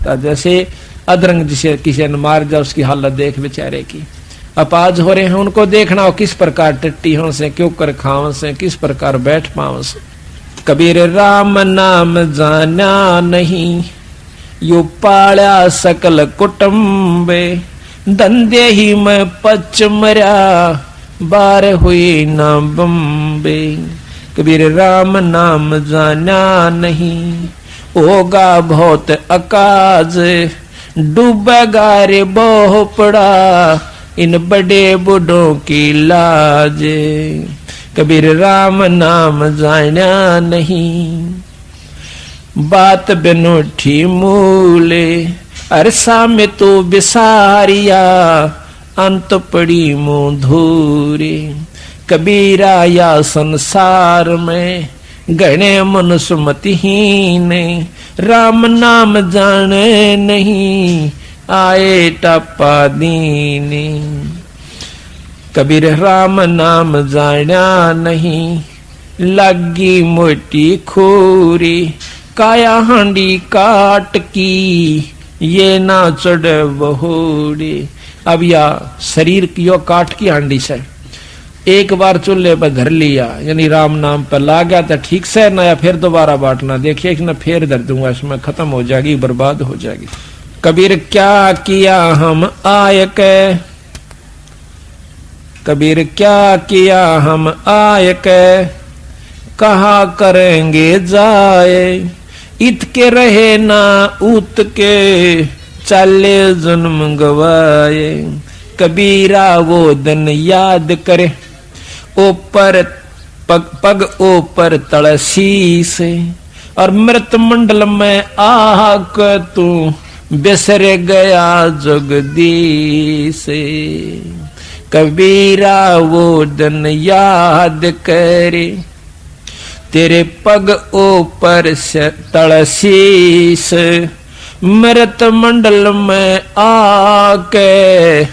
सकता। जैसे अदरंग जिसे किसी ने मार दिया उसकी हालत देख बेचारे की। अपाज हो रहे हैं उनको देखना हो किस प्रकार टट्टी हो से, क्यों कर खाव से, किस प्रकार बैठ पाव से। कबीर राम नाम जाना नहीं, यू पाल्या सकल कुटुंबे, धंधे ही में पच मरा, बार हुई न बम्बे। कबीर राम नाम जाना नहीं, होगा बहुत अकाज, डूबेगा रे बहु पड़ा, इन बड़े बूढ़ों की लाज। कबीर राम नाम जाना नहीं, बात बिनूठी मूले, अरसा में तो बिसारिया, अंत पड़ी मुंह धूरे। कबीरा या संसार में गणे मनुष्य मतिहीन, राम नाम जाने नहीं, आए टप्पा दीने। कबीर राम नाम जाना नहीं, लगी मोटी खोरी, काया हांडी काट की, ये ना चढ़ बहोड़े। अब या शरीर की यो काट की हांडी से एक बार चूल्हे पर धर लिया, यानी राम नाम पर ला गया तो ठीक से ना, या फिर दोबारा बांटना, देखिए कि ना फिर धर दूंगा इसमें खत्म हो जाएगी, बर्बाद हो जाएगी। कबीर क्या किया हम आय के, कबीर क्या किया हम आय के, कहा करेंगे जाए, इत के रहे ना उत के, चले जन्म गवाए। कबीरा वो दिन याद करे, ऊपर पग ऊपर तड़सी से, और मृत मंडल में आक तू बिसर गया जगदीश। कबीरा वो दिन याद करे, तेरे पग ऊपर से तड़सीस, मृत मंडल में आके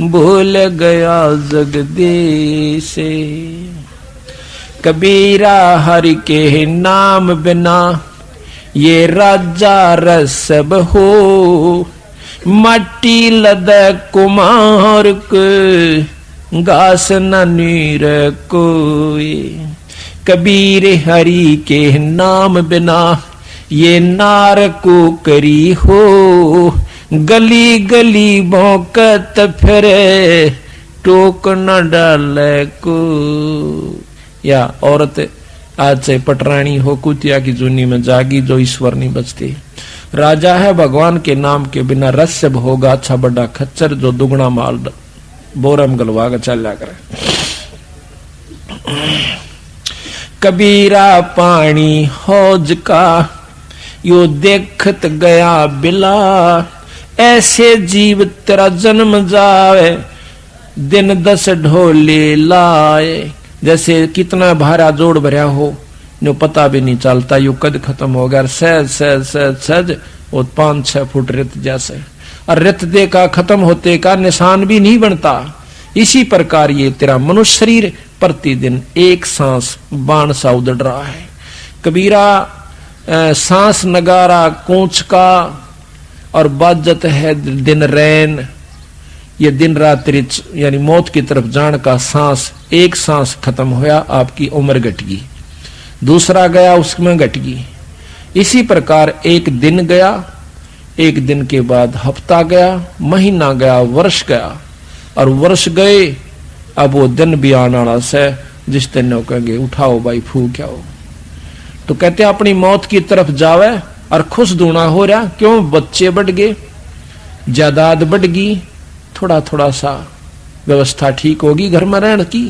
भूल गया जगदीश। कबीरा हरि के नाम बिना ये राजा रसब हो, मट्टी लद कुमार के घास न नीर कोई। कबीर हरि के नाम बिना ये नार को करी हो, गली गली भौंकत फिरे, टोक न डाले को। या औरत आज से पटरानी हो, कुतिया की जूनी में जागी, जो ईश्वर नहीं बचती। राजा है भगवान के नाम के बिना रस्यब होगा, अच्छा बड़ा खच्चर जो दुगना माल बोरम गलवा का चला करे। कबीरा पानी हौज का यो देखत गया बिला, ऐसे जीव तेरा जन्म जावे, दिन 10 ढोले लाए। जैसे कितना भारा जोड़ भरा हो, जो पता भी नहीं चलता, यू कद खत्म हो गया, सहज सहज सहज सहज वो 5-6 फुट रेत जैसे, और रेत दे का खत्म होते का निशान भी नहीं बनता। इसी प्रकार ये तेरा मनुष्य शरीर प्रतिदिन एक सांस बाण सा उदड़ रहा है। कबीरा सांस नगारा कूच का और बाजत है दिन रैन, ये दिन रात्रि यानी मौत की तरफ जान का सांस। एक सांस खत्म होया, आपकी उम्र घट गई, दूसरा गया उसमें घट गई। इसी प्रकार एक दिन गया, एक दिन के बाद हफ्ता गया, महीना गया, वर्ष गया, और वर्ष गए। अब वो दिन भी आने वाला से जिस दिन कहेंगे उठाओ भाई फूक आओ, तो कहते अपनी मौत की तरफ जावे और खुश दूना हो रहा। क्यों? बच्चे बढ़ गए, जायदाद बढ़ गई, थोड़ा थोड़ा सा व्यवस्था ठीक होगी घर में रहने की।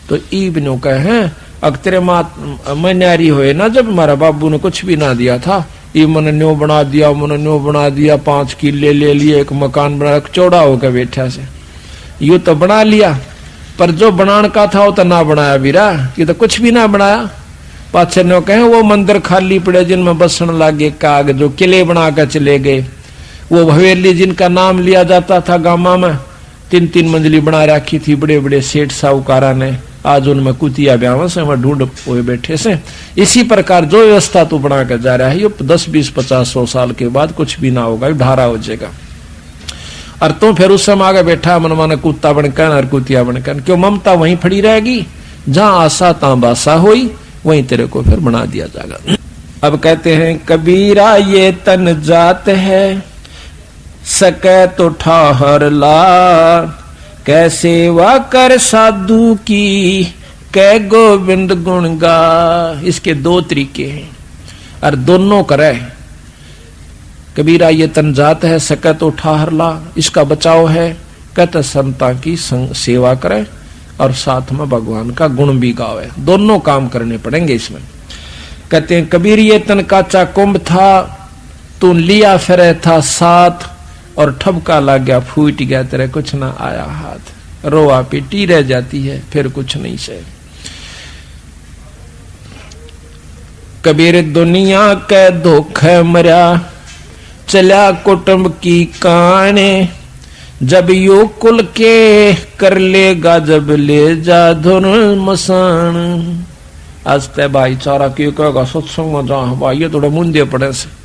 तो ईबनो कहे अगर तेरे मैं न्यारी हुए ना, जब हमारा बाबू ने कुछ भी ना दिया था, ये मन न्यो बना दिया, मन न्यो बना दिया, 5 किले ले लिए, एक मकान बना, चौड़ा होकर बैठा से यू तो बना लिया, पर जो बनाने का था वो तो ना बनाया वीरा, ये तो कुछ भी ना बनाया। पाछे नो कहे वो मंदिर खाली पड़े जिनमें बसन लागे काग, जो किले बना कर चले गए। वो हवेली जिनका नाम लिया जाता था गामा में, 3-3 मंजिली बना रखी थी बड़े बड़े सेठ साहूकारा ने, आज उनमें कुतिया ब्याह से वहां ढूंढ हुए बैठे से। इसी प्रकार जो व्यवस्था तू बना कर जा रहा है ये 10, 20, 50, 100 साल के बाद कुछ भी ना होगा, ढारा हो जाएगा। और तू फिर उस समय आगे बैठा मन माने कुत्ता बनकर और कुतिया बनकर, क्यों ममता वहीं फड़ी रहेगी, जहां आशा तां बासा होई, वहीं तेरे को फिर बना दिया जाएगा। अब कहते हैं कबीरा ये तन जात है, सके तो ठाहर ला, कैसे वा कर साधु की, कै गोविंद गुण गा। इसके 2 तरीके हैं और दोनों करे। कबीरा ये तन जात है, सके तो ठाहर ला, इसका बचाव है, कहते संता की सेवा करे और साथ में भगवान का गुण भी गावे। दोनों काम करने पड़ेंगे इसमें। कहते हैं कबीर ये तन काचा कुंभ था, तू लिया फिरे था साथ, और ठपका लग गया फूट गया तेरे कुछ ना आया हाथ। रोआ पीटी रह जाती है फिर कुछ नहीं से। कबीर दुनिया के धोखे मरा, चला कुटुंब की काने, जब यो कुल के कर लेगा जब ले जा धुन मसान। आज ते भाईचारा क्यों कहेगा सत्संग में जा भाई ये थोड़ा मुंदे पड़े से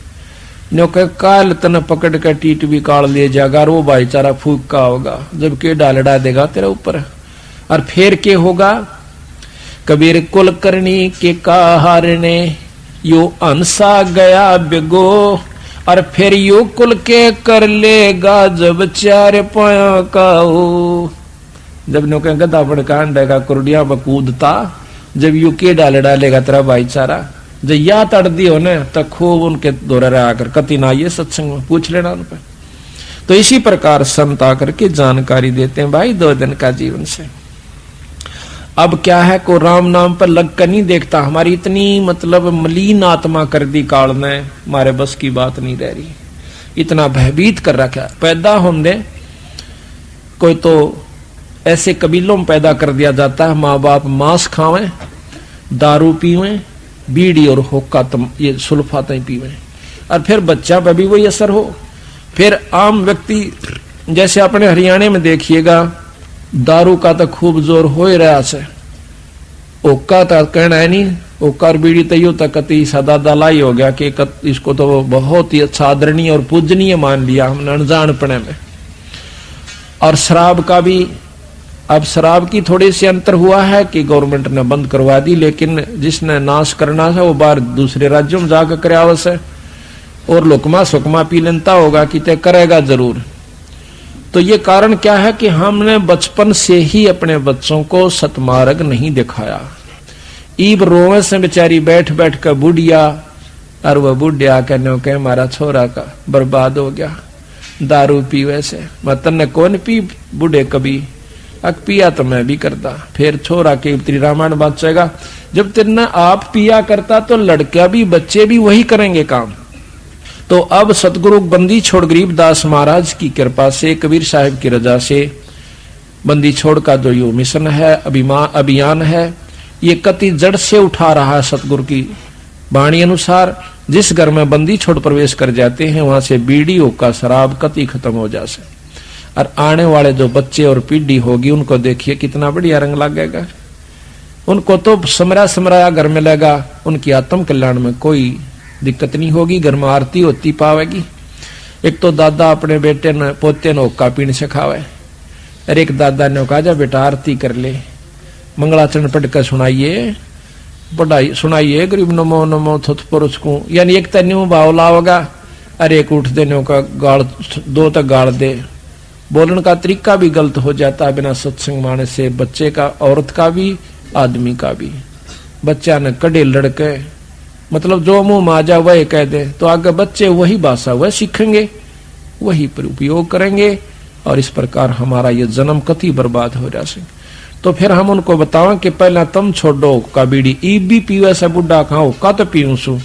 नो के काल तन पकड़ के टीट भी काल ले जाएगा, वो भाईचारा फूक का होगा जब के डालडा देगा तेरे ऊपर। और फिर के होगा कबीर कुल करनी के हारने, यो अंसा गया बिगो, और फिर यो कुल के कर लेगा जब 4 पाया का हो। जब नो के गदा बड़का अंडेगा कुरडिया बकूदता, जब यू के डालेगा तेरा भाईचारा, जब या तड़ दी हो न तो खूब उनके दौरे आकर कति ना ये सत्संग में पूछ लेना उन पर। तो इसी प्रकार संत आकर के जानकारी देते हैं भाई 2 दिन का जीवन से। अब क्या है को राम नाम पर लग कर नहीं देखता, हमारी इतनी मतलब मलिन आत्मा कर दी काल ने, हमारे बस की बात नहीं रह रही, इतना भयभीत कर रखा। पैदा होने कोई तो ऐसे कबीलों में पैदा कर दिया जाता है, माँ बाप मांस खावें, दारू पीवें, बीड़ी और हुक्का ये सुल्फातें पीवें, और फिर बच्चा पर भी वही असर हो। फिर आम व्यक्ति जैसे अपने हरियाणा में देखिएगा, दारू का तो खूब जोर हो ही रहा से, हुक्का तो कहना है नहीं, हुक्का और बीड़ी तैयो तक कति सदा दलाई हो गया कि इसको तो बहुत ही अच्छा आदरणीय और पूजनीय मान लिया हमने अनजानपने में। और शराब का भी, अब शराब की थोड़ी सी अंतर हुआ है कि गवर्नमेंट ने बंद करवा दी, लेकिन जिसने नाश करना है वो बाहर दूसरे राज्यों में जाकर करावस है, और लुकमा सुकमा पी लेता होगा कि तय करेगा जरूर। तो ये कारण क्या है कि हमने बचपन से ही अपने बच्चों को सतमार्ग नहीं दिखाया। ईब रोवे से बेचारी बैठ बैठ कर बुढ़िया, और वह बुढ़िया कहने के हमारा छोरा का बर्बाद हो गया दारू पीवे से। मतन ने कौन पी बूढ़े कभी, अक पिया तो मैं भी करता, फिर छोरा के उत्तरी रामायण बचेगा। जब तेरना आप पिया करता तो लड़का भी बच्चे भी वही करेंगे काम। तो अब सतगुरु बंदी छोड़ गरीबदास महाराज की कृपा से, कबीर साहिब की रजा से बंदी छोड़ का जो यो मिशन है, अभियान है, ये कति जड़ से उठा रहा है। सतगुरु की वाणी अनुसार जिस घर में बंदी छोड़ प्रवेश कर जाते हैं वहां से बीड़ी हुक्का शराब कति खत्म हो जाए। और आने वाले जो बच्चे और पीढ़ी होगी उनको देखिए कितना बढ़िया रंग लगेगा। उनको तो समरा समराया घर में लगा, उनकी आत्म कल्याण में कोई दिक्कत नहीं होगी, घर में आरती होती पावेगी। एक तो दादा अपने बेटे ने पोते ने हुक्का पीने सिखावे, अरे एक दादा ने कहा जा बेटा आरती कर ले, मंगलाचरण पढ़ कर सुनाइए, पढ़ाई सुनाइए, गरीब नमो नमो थुत पुरुष को, यानी एक तन्यू भाव लाओगा, अरे एक उठ देने का गाड़ 2 तक गाड़ दे। बोलने का तरीका भी गलत हो जाता है बिना सत्संग माने से, बच्चे का, औरत का भी, आदमी का भी। बच्चा ने कड़े लड़के मतलब जो मुंह माजा वह कह दे, तो आगे बच्चे वही भाषा वह सीखेंगे, वही उपयोग करेंगे, और इस प्रकार हमारा ये जन्म कति बर्बाद हो जाए। तो फिर हम उनको बताओ कि पहला तुम छोड़ो का बीड़ी, ईब भी पीवे से बुढ़ा खाओ का तो पीऊ सु,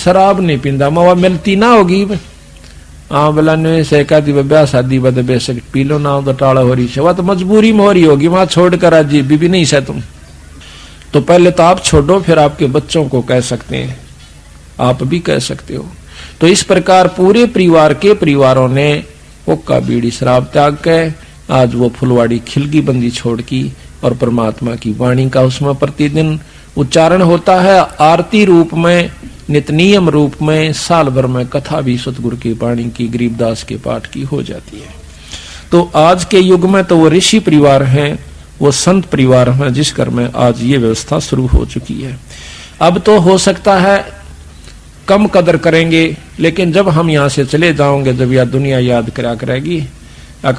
शराब नहीं पींदा, मवा मिलती ना होगी। हाँ बोला ने सेका दी ब्याह शादी बद बेशक पी लो ना, तो टाड़ा हो रही है, वह तो मजबूरी में हो रही होगी, वहां छोड़ कर आज बीबी नहीं से तुम। तो पहले तो आप छोड़ो, फिर आपके बच्चों को कह सकते हैं, आप भी कह सकते हो। तो इस प्रकार पूरे परिवार के परिवारों ने हुक्का बीड़ी शराब त्याग के आज वो फुलवाड़ी खिलगी बंदी छोड़ की और परमात्मा की वाणी का उसमें प्रतिदिन उच्चारण होता है। आरती रूप में, नितनियम रूप में, साल भर में कथा भी सतगुरु की वाणी की, गरीबदास के पाठ की हो जाती है। तो आज के युग में तो वो ऋषि परिवार हैं, वो संत परिवार हैं, जिस घर में आज ये व्यवस्था शुरू हो चुकी है। अब तो हो सकता है कम कदर करेंगे, लेकिन जब हम यहाँ से चले जाओगे, जब यह दुनिया याद करा करेगी,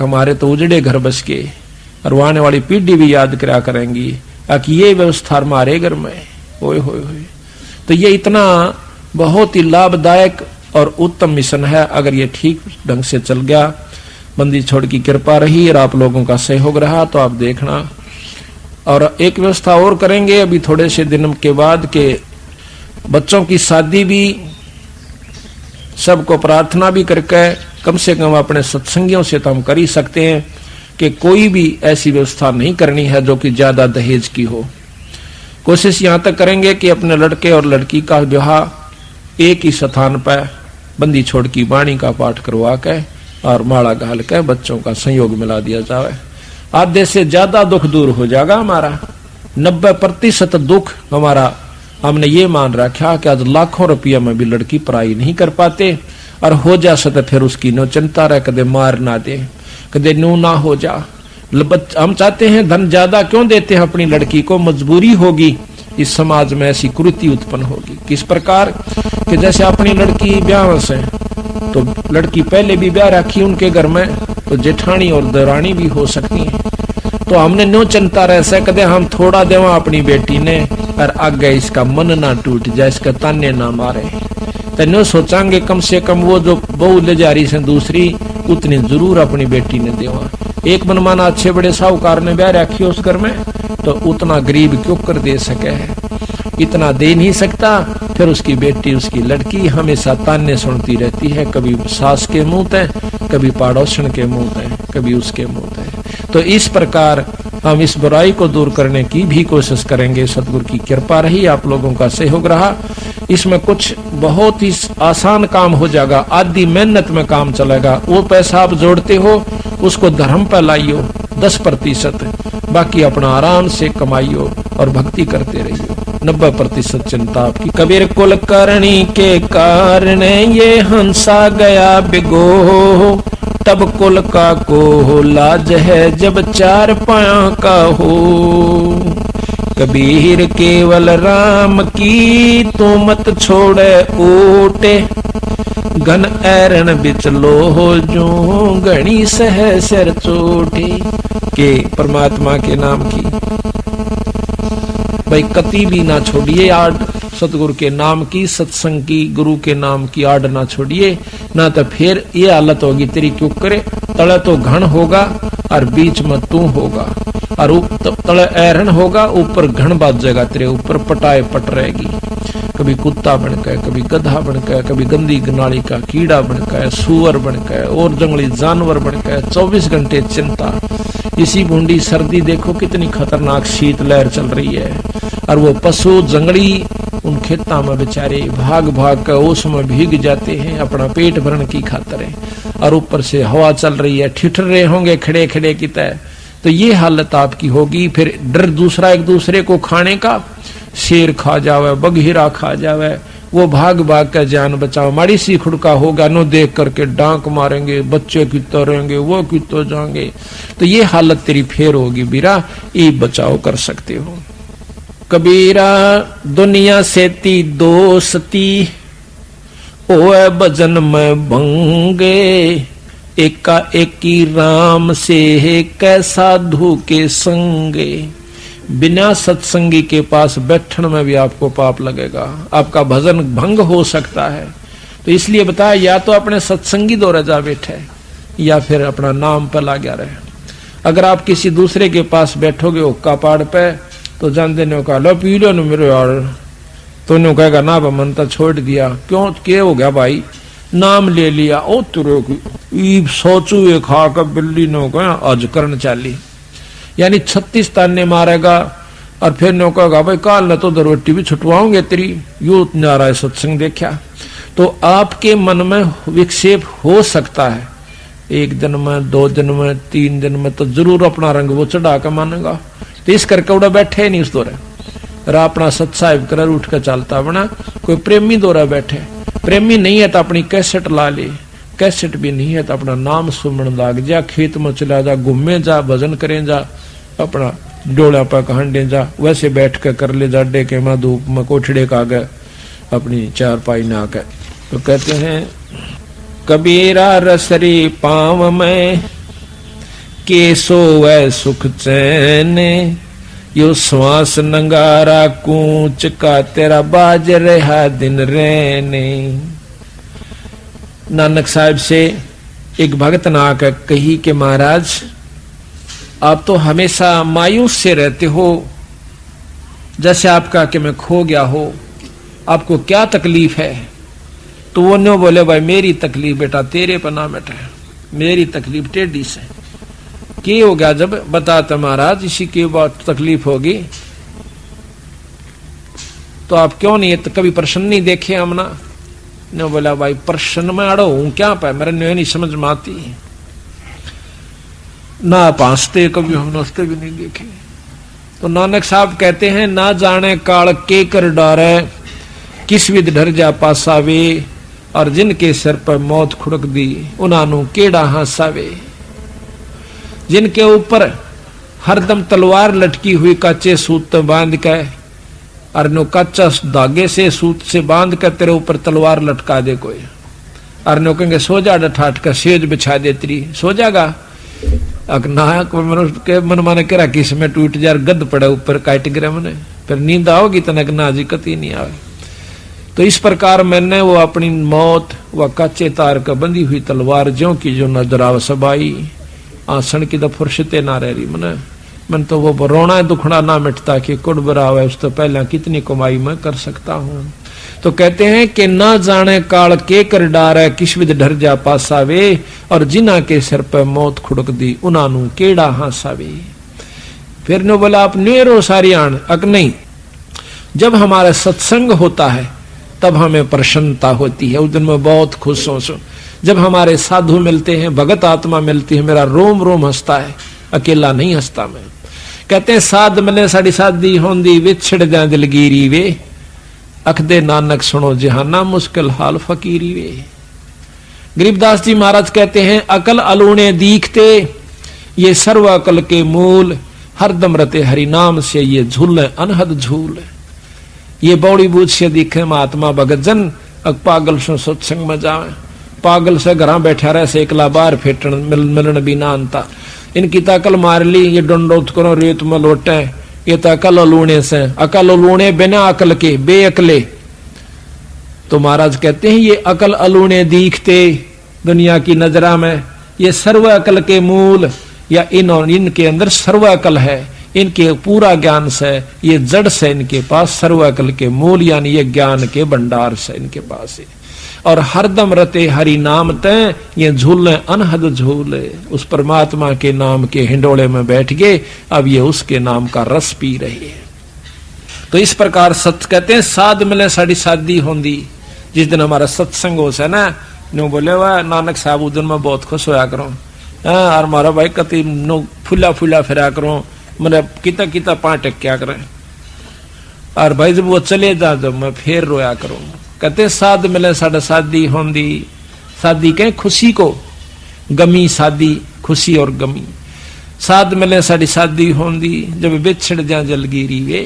हमारे तो उजड़े घर बस के, और आने वाली पीढ़ी भी याद करा करेंगी कि ये व्यवस्था हमारे घर में ओए होए होए। तो ये इतना बहुत ही लाभदायक और उत्तम मिशन है। अगर ये ठीक ढंग से चल गया, बंदी छोड़ की कृपा रही और आप लोगों का सहयोग रहा, तो आप देखना। और एक व्यवस्था और करेंगे अभी थोड़े से दिन के बाद के बच्चों की शादी भी सबको प्रार्थना भी करके, कम से कम अपने सत्संगियों से तो हम कर ही सकते हैं कि कोई भी ऐसी व्यवस्था नहीं करनी है जो कि ज्यादा दहेज की हो। कोशिश यहां तक करेंगे कि अपने लड़के और लड़की का विवाह एक ही स्थान पर बंदी छोड़ की वाणी का पाठ करवा के और माला घाल के बच्चों का संयोग मिला दिया जाए। आधे से ज्यादा दुख दूर हो जाएगा हमारा। 90% दुख हमारा हमने ये मान रखा कि आज लाखों रुपया में भी लड़की पढ़ाई नहीं कर पाते, और हो जा सके फिर उसकी नो चिंता रहे, कदे मार ना दे, कदे नू ना हो जा। हम चाहते हैं धन ज्यादा क्यों देते हैं अपनी लड़की को, मजबूरी होगी, इस समाज में ऐसी कुरीति उत्पन्न होगी। किस प्रकार कि जैसे अपनी लड़की ब्याह से, तो लड़की पहले भी ब्याह रखी उनके घर में, तो जेठानी और दरानी भी हो सकती है। तो हमने नो चिंता रह सकते, हम थोड़ा देवा अपनी बेटी ने, और आगे इसका मन ना टूट जाए, इसका ताने ना मारे। तो नो सोचांगे कम से कम वो जो बहू ले जा रही से दूसरी, उतनी जरूर अपनी बेटी ने देवा। एक मनमाना अच्छे बड़े साहूकार ने ब्याह रखी उस घर में, तो उतना गरीब क्यों कर दे सके है, इतना दे नहीं सकता। फिर उसकी बेटी, उसकी लड़की हमेशा ताने सुनती रहती है, कभी सास के मुंह ते, कभी पड़ोसन के मुंह ते, कभी उसके मुंह ते। तो इस प्रकार हम इस बुराई को दूर करने की भी कोशिश करेंगे। सतगुरु की कृपा रही, आप लोगों का सहयोग रहा। इसमें कुछ बहुत ही आसान काम हो जाएगा, आधी मेहनत में काम चलेगा। वो पैसा आप जोड़ते हो उसको धर्म पर लाइयो 10%, बाकी अपना आराम से कमाइयो और भक्ति करते रहियो। 90% चिंता आपकी। कबीर कुल करणी के कारण ये हंसा गया बिगो, तब कुल का को लाज है जब चार पाया का हो। कबीर केवल राम की तू मत छोड़े ऊटे, घन ऐरण बिच लो जो घनी सह सिर चोटे। के परमात्मा के नाम की भाई कति भी ना छोड़िए आड़, सतगुरु के नाम की, सत्संग की, गुरु के नाम की आड़ ना छोड़िए, ना तो फिर ये हालत होगी तेरी क्यों करे। तले तो घन होगा और बीच में तू होगा, और तले ऐरण होगा, ऊपर घन बाजेगा, तेरे ऊपर पटाए पट रहेगी। कभी कुत्ता बनकर, कभी गधा बनकर, कभी गंदी नाली का कीड़ा बनकर, सुअर बनकर और जंगली जानवर बनकर 24 घंटे चिंता। इसी बूंदी सर्दी देखो कितनी खतरनाक शीत लहर चल रही है, और वो पशु जंगली उन खेतों में बेचारे भाग भाग कर ओस में भीग जाते हैं अपना पेट भरने की खातिर, और ऊपर से हवा चल रही है, ठिठर रहे होंगे खड़े खड़े की तरह। तो ये हालत आपकी होगी। फिर डर दूसरा एक दूसरे को खाने का, शेर खा जावे, बघीरा खा जावे, वो भाग भाग कर जान बचाओ। माड़ी सी खुड़का होगा नो देख करके डांक मारेंगे, बच्चे कितो रहेंगे, वो कितो जाएंगे। तो ये हालत तेरी फेर होगी बीरा, ये बचाव कर सकते हो। कबीरा दुनिया से ती दोस्ती ओए भजन में भंगे, एका एकी राम से कै साधु के संगे। बिना सत्संगी के पास बैठने में भी आपको पाप लगेगा, आपका भजन भंग हो सकता है। तो इसलिए बताया, या तो अपने सत्संगी दौरा जा बैठे, या फिर अपना नाम पर ला गया रहे। अगर आप किसी दूसरे के पास बैठोगे हुक्का पाड़ पे, तो जानते ने कहा लो पी लो न मेरे यार, तो उन्होंने कहेगा ना मन तो छोड़ दिया। क्यों क्या हो गया भाई, नाम ले लिया, ओ तुरे की सोचू ये खा कर बिल्ली ने कहा आज करन चाली, यानी 36 ताने मारेगा। और फिर ने कहेगा भाई काल न तो दरवट्टी भी छुटवाओगे तेरी, यू नारा सत्संग देखा। तो आपके मन में विक्षेप हो सकता है, 1 दिन में, 2 दिन में, 3 दिन में, तो जरूर अपना रंग वो चढ़ा कर मानेगा। तो इस करके उड़ा बैठे नहीं उस दौरे अपना सत्साहिब कर उठ कर चलता बना। कोई प्रेमी दौरा बैठे, प्रेमी नहीं है तो अपनी कैसेट ला ले, कैसेट भी नहीं है तो अपना नाम सुमन लाग जा, खेत में चला जा, घूमे जा, भजन करें जा, अपना डोला पर कहंडे जा, वैसे बैठ कर ले जा, डे के मां धूप में कोठड़े का गए अपनी चार पाई ना कर। तो कहते हैं कबीरा रसरी पाँव में केसो वै सुख चैन, यो श्वास नंगारा कूच का तेरा बाज रहा दिन रहने। नानक साहब से एक भगत ने आकर कही कि महाराज आप तो हमेशा मायूस से रहते हो, जैसे आपका कि मैं खो गया हो, आपको क्या तकलीफ है? तो वो नो बोले भाई मेरी तकलीफ बेटा तेरे पर ना बैठा, मेरी तकलीफ टेढ़ी से। की हो गया जब बताता महाराज इसी की बात तकलीफ होगी तो आप क्यों नहीं तो कभी प्रश्न नहीं देखे हमना? ने बोला भाई प्रश्न में अड़ो हूं क्या पाए, मेरे नहीं समझ में आती ना, पांसते कभी हम नस्ते भी नहीं देखे। तो नानक साहब कहते हैं ना जाने काल के कर डारे, किस विध डर जा पासावे, और जिनके सिर पर मौत खुड़क दी उन्हां केड़ा हासावे। जिनके ऊपर हरदम तलवार लटकी हुई काचे सूत बांध के, और नो कच्चा धागे से सूत से बांध कर तेरे ऊपर तलवार लटका दे कोई, और नो कहेंगे सो जा डठाट का सेज बिछा दे तेरी, सो जागा के मन माने करा किस में टूट जा, गद पड़ा ऊपर काट गिरा मने, फिर नींद आओगी तनक ना जी कती नहीं आवे। तो इस प्रकार मैंने वो अपनी मौत व कच्चे तार का बंधी हुई तलवार ज्यों की जो नजर आव सबाई, आसन की तो फुर्सते ना रह रही मने, मन तो वो रोना दुखना ना मिटता कि कुड़ बराव है, उस तो पहले कितनी कमाई मैं कर सकता हूं। तो कहते हैं कि ना जाने काल के कर डार है, किस विध डर जा पासावे, और जिना के सिर पर मौत खुड़क दी उन्हां केड़ा हासावे। फिर ने बोला आप नेरो सारियाण अक नहीं, जब हमारा सत्संग होता है तब हमें प्रसन्नता होती है, उस दिन मैं बहुत खुश हूं। जब हमारे साधु मिलते हैं, भगत आत्मा मिलती है, मेरा रोम रोम हंसता है, अकेला नहीं हंसता मैं। कहते हैं साध मिले साड़ी साधी होंदी, विछड़ जा दिलगीरी वे, अखदे नानक सुनो जहाना मुश्किल हाल फकीरी वे। गरीबदास जी महाराज कहते हैं अकल अलूणे दीखते, ये सर्व अकल के मूल, हरदम रते हरि नाम से ये झूल अनहद झूल। ये बौड़ी बूझ से दिखे महात्मा भगत जन, पागल से सत्संग में जावे, पागल से घर बैठा रहे से एकला बार फेटन मिलन भी ना अंता। इनकी तकल मार ली, ये डंडोत करो रेत में लोटे, ये तो अकल लूणे से, अकल लूणे बिना अकल के बेअकले। तो महाराज कहते हैं ये अकल अलूणे दीखते दुनिया की नजरा में, ये सर्व अकल के मूल, या इनके अंदर सर्व अकल है, इनके पूरा ज्ञान से, ये जड़ से इनके पास सर्व अकल के मूल, यानी ये ज्ञान के भंडार से इनके पास है। और हरदम रते हरि नाम तय, ये झूले अनहद झूले, उस परमात्मा के नाम के हिंडोले में बैठ गए, अब ये उसके नाम का रस पी रहे हैं। तो इस प्रकार सत्य कहते हैं साध मिले साड़ी शादी होंदी। जिस दिन हमारा सत्संग हो से ना, नो बोले वह नानक साहब उस दिन मैं बहुत खुश होया करूं, और मारा भाई कति नो फुला फुला फिरा करूं, मैंने किता किता पांच क्या करें, और भाई जब वो चले जा जब मैं फिर रोया करूं। कहते साध मिले साढ़े शादी होंदी, शादी कहें खुशी को, गमी शादी, खुशी और गमी। साध मिले साड़ी शादी होंदी, जब बिछड़ जा जलगीरी वे,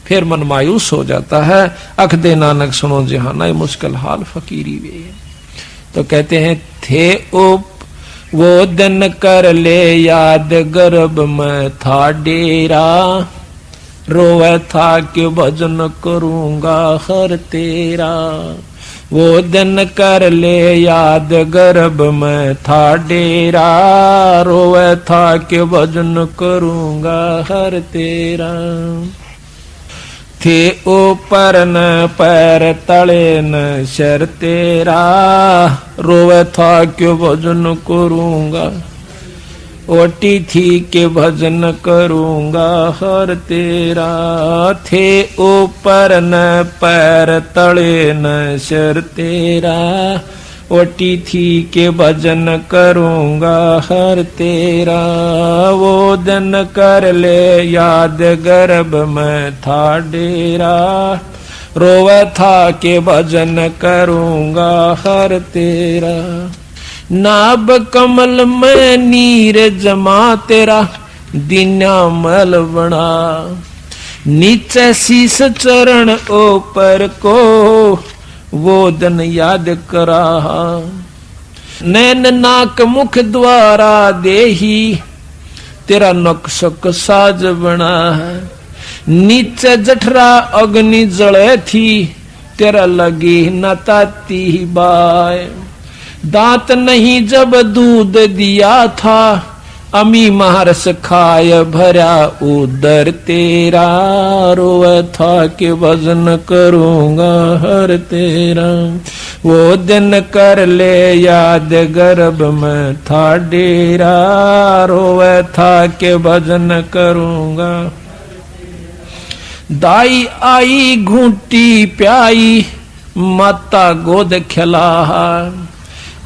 फिर मन मायूस हो जाता है, अख दे नानक सुनो जहाना मुश्किल हाल फकीरी वे। तो कहते हैं थे उप वो दिन कर ले याद, गर्भ में था डेरा, रोवे था कि भजन करूंगा हर तेरा। वो दिन कर ले याद, गर्भ में था डेरा, रोवे था कि भजन करूंगा हर तेरा। थे ऊपर न पैर तले न शर तेरा, रोवे था क्यों भजन करूंगा, ओटी थी के भजन करूंगा हर तेरा। थे ऊपर न पैर तले न शर तेरा, ओटी थी के भजन करूंगा हर तेरा। वो दिन कर ले याद गर्भ में था डेरा, रोवे था के भजन करूंगा हर तेरा। नाभ कमल में नीर जमा तेरा, दीना मल बना, नीचे शीस चरण ऊपर को, वो दिन याद करा। नैन नाक मुख द्वारा देही, तेरा नक्शक साज बना है। नीचे जठरा अग्नि जले थी, तेरा लगी न ताती बाय। दांत नहीं जब दूध दिया था, अमी महर्ष खाय भरा उदर तेरा। रोवे था के भजन करूंगा हर तेरा। वो दिन कर ले याद गर्भ में था डेरा, रोवे था के भजन करूंगा। दाई आई घूंटी प्याई, माता गोद खिला,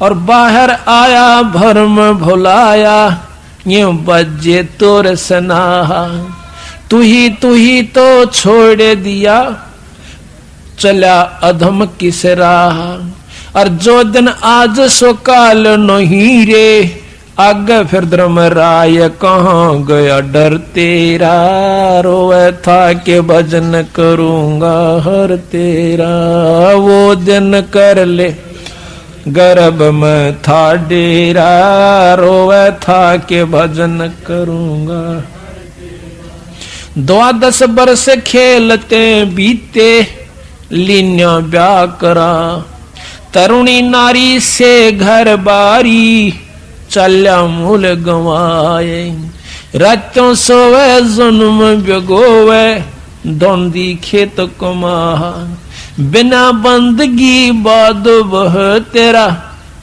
और बाहर आया भरम भुलाया, यूं बजे तोर सना। तू ही तो छोड़ दिया, चला अधम किस राह। और जो दिन आज सो काल नहीं रे, आगे फिर धर्म राय कहाँ गया डर तेरा। रोवे था के भजन करूंगा हर तेरा। वो दिन कर ले गर्भ में था डेरा, रोवे था के भजन करूंगा। 12 बरस खेलते बीते, लीन्या ब्याह करा। तरुणी नारी से घर बारी, चल्या मूल गवाए। रातों सोवे जन्म बिगोवे, धोंदी खेत कमा। बिना बंदगी बाद वह तेरा,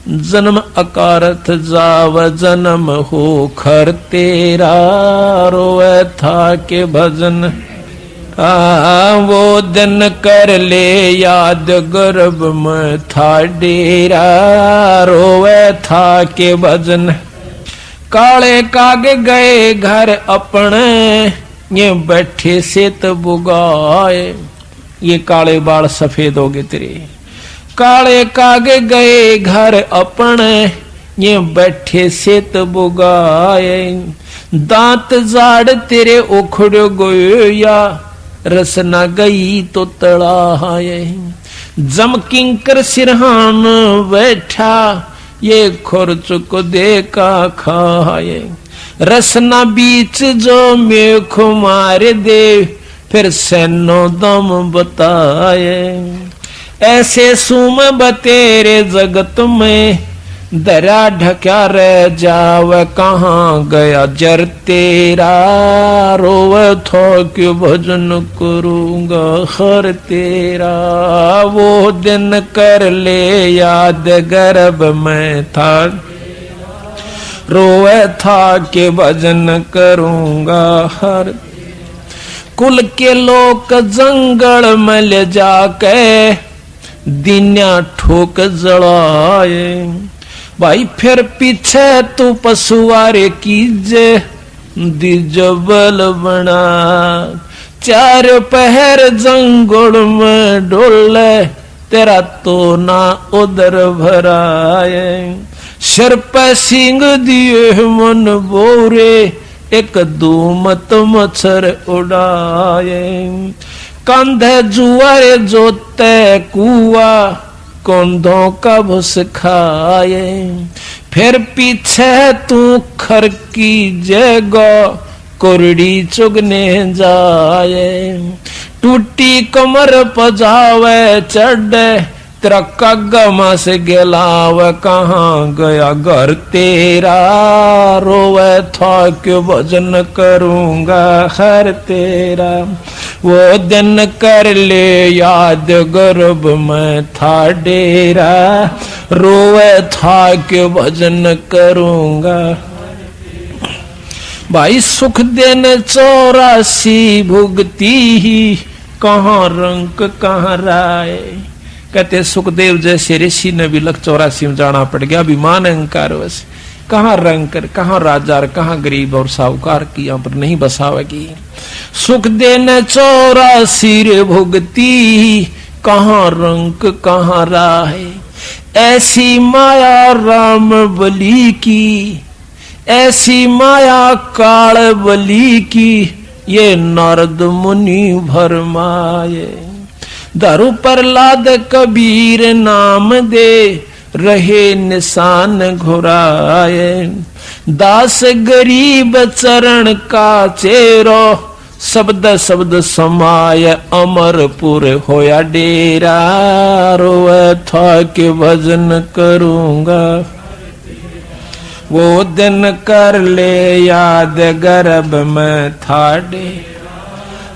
जन्म अकारथ जाव जन्म हो खर तेरा। रोवे था के भजन वो दिन कर ले याद गर्भ में था डेरा। रोवे था के भजन। काले कागे गए घर अपने, ये बैठे से तो बुगाए। ये काले बाल सफेद हो गए तेरे। काले कागे गए घर अपने, ये बैठे से तो बुगाए। दांत जाड़ तेरे उखड़ गए या, रसना गई तो तड़ाए। जम किंकर सिरहान बैठा, ये खुरच को देखा खाए। रसना बीच जो मेख मारे दे, फिर सैनो दम बताए। ऐसे सुम बतेरे जगत में, दरा ढक्या रह जाव कहाँ गया जर तेरा। रोवे था के भजन करूंगा हर तेरा। वो दिन कर ले याद गर्भ में था, रोवे था के भजन करूंगा हर। कुल के लोग जंगल में ले जाके, दिन्या ठोक जड़ाए। भाई फिर पीछे तू पशुआरे कीजे, दिजबल बना। 4 पहर जंगल में डोले, तेरा तो ना उधर भराए। सिर पे सिंग दिए मन बोरे, एक दूमत मच्छर उड़ाए। कंधे जुआरे जोते कुआ, कंधों का भुस खाए। फिर पीछे तू खर की जगह, कुरड़ी चुगने जाए। टूटी कमर पजावे चढ़े, तेरा कगमा से गिलाव कहाँ गया घर तेरा। रोवे था के भजन करूंगा हर तेरा। वो दिन कर ले याद गर्भ में था डेरा। रोवे था के भजन करूंगा। भाई सुख देन 84 भुगती ही, कहाँ रंक कहाँ राय। कहते सुखदेव जैसे ऋषि ने भी लख 84 में जाना पड़ गया। अभिमान अहंकार वैसे कहाँ रंकर, कहाँ राजा, कहाँ गरीब और साहूकार की यहाँ पर नहीं बसावेगी। सुख देने 84 रे भुगती, कहाँ रंक कहाँ राह, ऐसी माया राम बली की, ऐसी माया काल बली की, ये नारद मुनि भरमाए। दारू प्रहलाद कबीर नाम दे, रहे निशान घुराए। दास गरीब चरण का चेरो, शब्द शब्द समाय अमरपुर होया डेरा। रोए था के भजन करूंगा, वो दिन कर ले याद गर्भ में था डेरा।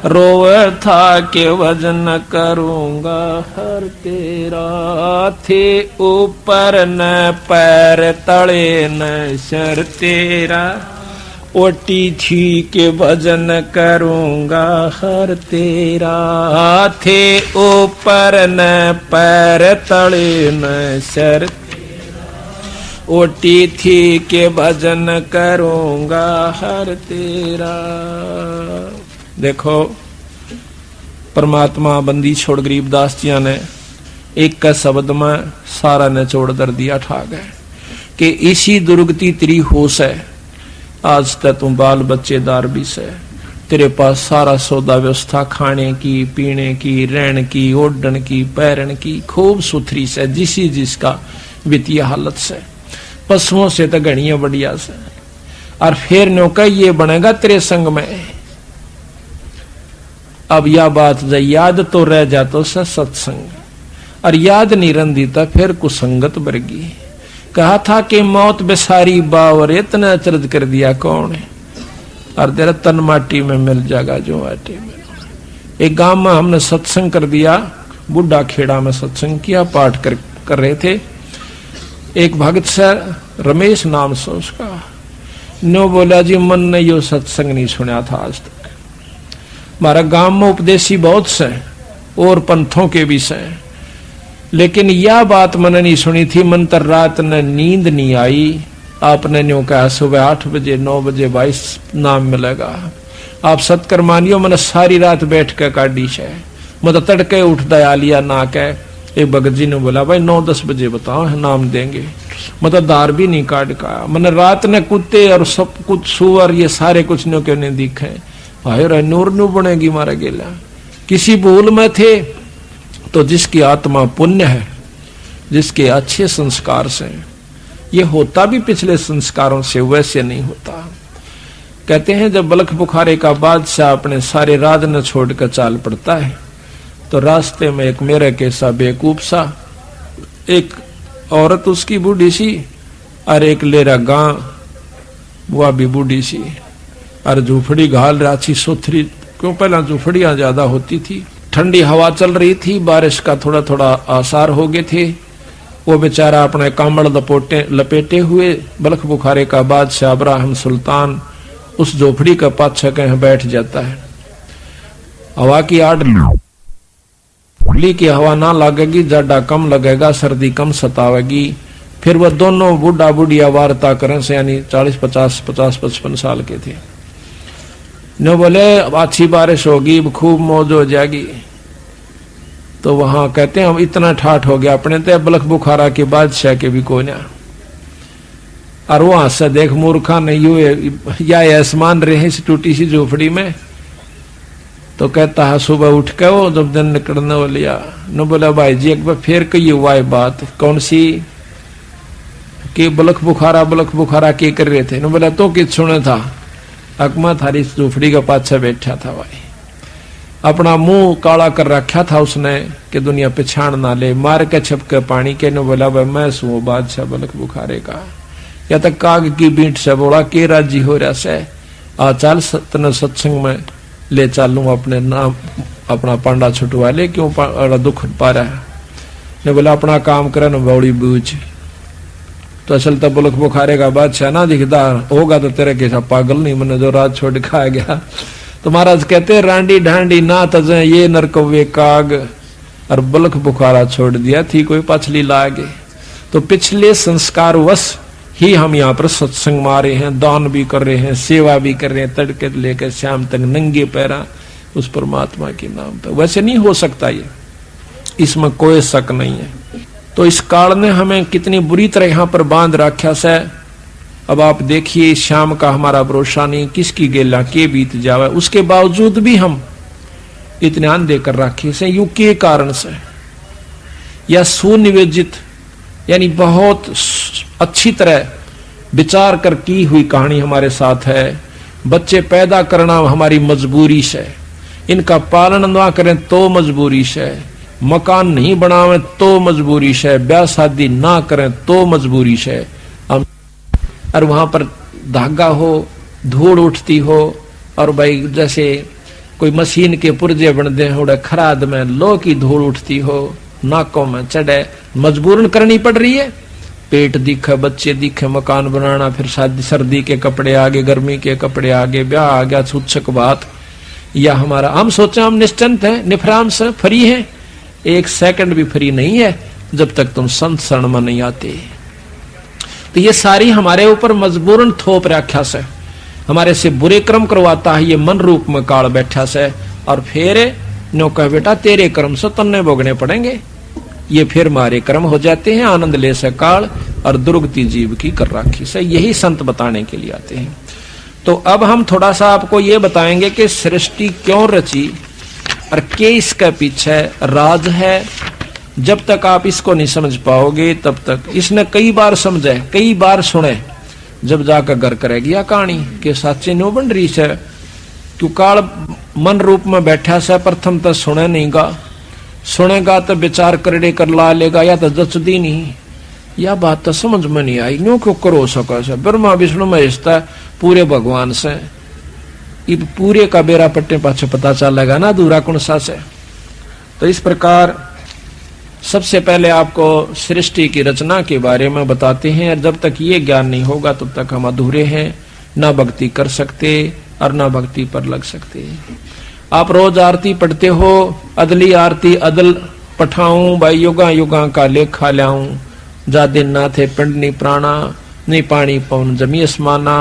रोए था के वजन करूंगा हर तेरा, थे ऊपर न पैर तले न सर तेरा। ओटी थी के भजन करूंगा हर तेरा, थे ऊपर न पैर तले न सर। ओटी थी के भजन करूंगा हर तेरा। देखो परमात्मा बंदी छोड़ गरीबदास जी ने एक का शब्द में सारा ने छोड़ दर दिया ठा गए कि इसी दुर्गति तेरी होश है। आज तक तू बाल बच्चेदार भी से, तेरे पास सारा सौदा व्यवस्था खाने की, पीने की, रहने की, ओढ़न की, पैरन की खूब सुथरी से, जिसी जिसका वित्तीय हालत से, पशुओं से तो घड़िया बढ़िया से। और फिर नौका ये बनेगा तेरे संग में। अब यह बात याद तो रह जातो से सत्संग, और याद नहीं रंदी था फिर कुसंगत बरगी। कहा था कि मौत बेसारी बावर, इतना अचरज कर दिया कौन है, और तेरा तन माटी में मिल जाएगा जो माटी में। एक गांव में हमने सत्संग कर दिया, बुढ़ा खेड़ा में सत्संग किया, पाठ कर रहे थे। एक भक्त से रमेश नाम से उसका, नो बोला जी मन ने यो सत्संग नहीं सुना था आज तक। हमारा गांव में उपदेशी बहुत से और पंथों के भी से, लेकिन यह बात मैंने नहीं सुनी थी। मन तर रात ने नींद नहीं आई। आपने न्यू कहा सुबह 8 बजे 9 बजे 22 नाम मिलेगा। आप सत्कर मानियो, मैंने सारी रात बैठ के काटी है। मतलब तड़के उठ दया लिया ना कह। एक भगत जी ने बोला भाई 9-10 बजे बताओ नाम देंगे। मतलब दार भी नहीं काट का। मैंने रात ने कुत्ते और सब कुछ सुअर ये सारे कुछ न्यू क्यों नहीं दिखे। भाई नूर न्यू बनेगी मारा गेला। किसी भूल में थे तो जिसकी आत्मा पुण्य है, जिसके अच्छे संस्कार से, ये होता भी पिछले संस्कारों से, वैसे नहीं होता। कहते हैं जब बलख बुखारे का बादशाह अपने सारे राज न छोड़कर चाल पड़ता है तो रास्ते में एक मेरे के सा बेवकूफ सा, एक औरत उसकी बूढ़ी सी और एक लेरा गां वह भी बूढ़ी सी, और झूपड़ी घाल राची सोथरी, क्यों पहला झूपड़ियां ज्यादा होती थी। ठंडी हवा चल रही थी, बारिश का थोड़ा थोड़ा आसार हो गए थे। वो बेचारा अपने कामड़ लपेटे हुए बलख बुखारे का बादशाह इब्राहिम सुल्तान उस झोपड़ी का पाछा कहीं बैठ जाता है। हवा की आड़ खुली की हवा ना लगेगी, जाडा कम लगेगा, सर्दी कम सतावेगी। फिर वह दोनों बूढ़ा बुढ़िया वार्ता करें से, यानी 40-50-55 साल के थे। न बोले अच्छी बारिश होगी, खूब मौज हो जाएगी। तो वहां कहते हैं हम इतना ठाठ हो गया अपने ते बलख बुखारा के बादशाह के भी कोई ना। और वहां से देख मूर्खा नहीं या आसमान रहे इस टूटी सी झोपड़ी में। तो कहता है सुबह उठ के वो जब दिन निकलने वाली न बोला भाई जी एक बार फिर कही हुआ है बात, कौन सी कि बलख बुखारा के कर रहे थे। न बोला तो किस सुने था, अकमा थारी झोपड़ी का पाछा बैठा था भाई, अपना मुंह काला कर रखा था उसने कि दुनिया पहचान ना ले, मार के छपके पानी के। न बोला भाई मैं सू बादशाह बलख बुखारे का, या तक काग की बीट से बोला के राजी हो रहा से आ चल तने सत्संग में ले चालू, अपने नाम अपना पांडा छुटवा ले, क्यों दुख पा रहा है। ने बोला अपना काम करे न बौड़ी बूझ। तो असल तो बलख बुखारे का बादशाह ना दिखता होगा तो तेरे कैसा पागल नहीं, मैंने जो रात छोड़ खा गया। तो महाराज कहते रांडी ढांडी ना तजे ये नरकवे काग, और बलख बुखारा छोड़ दिया थी कोई पछली लागे। तो पिछले संस्कार वश ही हम यहाँ पर सत्संग में आ रहे हैं, दान भी कर रहे हैं, सेवा भी कर रहे हैं, तड़के लेकर शाम तक नंगे पैरा उस परमात्मा के नाम पर। वैसे नहीं हो सकता ये, इसमें कोई शक नहीं है। तो इस काल ने हमें कितनी बुरी तरह यहाँ पर बांध रखा से। अब आप देखिए शाम का हमारा भरोसा नहीं, किसकी गेला के बीत जावे, उसके बावजूद भी हम इतने अंधे कर रखे से। यू के कारण से या सुनियोजित यानी बहुत अच्छी तरह विचार कर की हुई कहानी हमारे साथ है। बच्चे पैदा करना हमारी मजबूरी से, इनका पालन ना करें तो मजबूरी से, मकान नहीं बनावे तो मजबूरी से, ब्याह शादी ना करें तो मजबूरी से। और वहां पर धागा हो, धूल उठती हो, और भाई जैसे कोई मशीन के पुर्जे बनते हो, खराद में लो की धूल उठती हो, नाकों में चढ़े, मजबूरन करनी पड़ रही है। पेट दिखे, बच्चे दिखे, मकान बनाना, फिर शादी, सर्दी के कपड़े आगे, गर्मी के कपड़े आगे, ब्याह आ गया, छूछक बात। या हमारा हम सोचे हम निश्चिंत हैं, निफराम से फ्री हैं, एक सेकंड भी फ्री नहीं है जब तक तुम संत शरण में नहीं आते। तो ये सारी हमारे ऊपर मजबूरन थोप रखा से, हमारे से बुरे कर्म करवाता है ये मन रूप में काल बैठा से। और फिर नो कह बेटा तेरे कर्म से तन्ने भोगने पड़ेंगे। ये फिर मारे कर्म हो जाते हैं, आनंद ले से काल और दुर्गति जीव की कर राखी से। यही संत बताने के लिए आते हैं। तो अब हम थोड़ा सा आपको ये बताएंगे कि सृष्टि क्यों रची और के इसके पीछे राज है। जब तक आप इसको नहीं समझ पाओगे तब तक, इसने कई बार समझे, कई बार सुने, जब जाकर घर करेगी या कहानी के साचे नो बन रही से। क्यों काल मन रूप में बैठा से, प्रथम तो सुने नहीं गा, सुनेगा तो विचार करड़े कर ला लेगा, या तो जचदी नहीं, या बात तो समझ में नहीं आई, न्यू क्यों करो सका से। ब्रह्मा विष्णु महेश पूरे भगवान से, इब पूरे का बेरा पट्टे पाछे पता चलेगा ना दूरा कौन सा से। तो इस प्रकार सबसे पहले आपको सृष्टि की रचना के बारे में बताते हैं। और जब तक ये ज्ञान नहीं होगा तब तक हम अधूरे हैं, ना भक्ति कर सकते और ना भक्ति पर लग सकते। आप रोज आरती पढ़ते हो, अदली आरती अदल पठाऊं, भाई युगा युगा का लेखा ल्याऊं, जा दिन ना थे पिंड नी प्राणा, नी पानी पवन जमी अस्माना,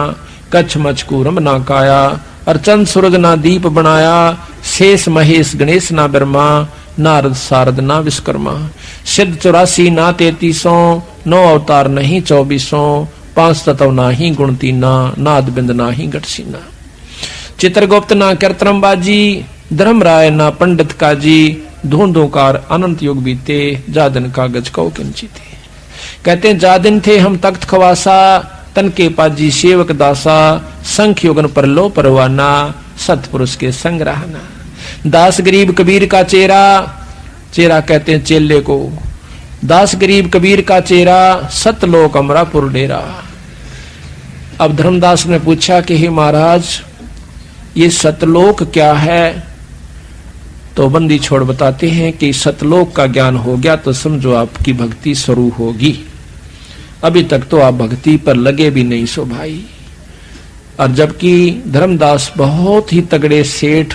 कच्छ मचकू रम ना काया, और चंद सूरज ना दीप बनाया, शेष महेश गणेश ना ब्रह्मा, नारद सारद ना विश्वकर्मा, सिद्ध 84 ना 33, 9 अवतार नहीं 24, 5 तत्व ना ही गुण तीना, नाद बिंद ना ही गठसीना, चित्रगुप्त ना कीर्तनबाजी, धर्मराय ना पंडित काजी, धूंधोकार अनंत युग बीते, जादन कागज कौ किंचिते। कहते हैं जादिन थे हम तख्त खवासा, तन के पाजी सेवक दासा, संख युगन पर लो परवाना, सतपुरुष के संग रहना। दास गरीब कबीर का चेहरा, चेहरा कहते हैं चेले को, दास गरीब कबीर का चेहरा, सतलोक अमरापुर डेरा। अब धर्मदास ने पूछा कि हे महाराज ये सतलोक क्या है। तो बंदी छोड़ बताते हैं कि सतलोक का ज्ञान हो गया तो समझो आपकी भक्ति शुरू होगी। अभी तक तो आप भक्ति पर लगे भी नहीं सो भाई। और जबकि धर्मदास बहुत ही तगड़े सेठ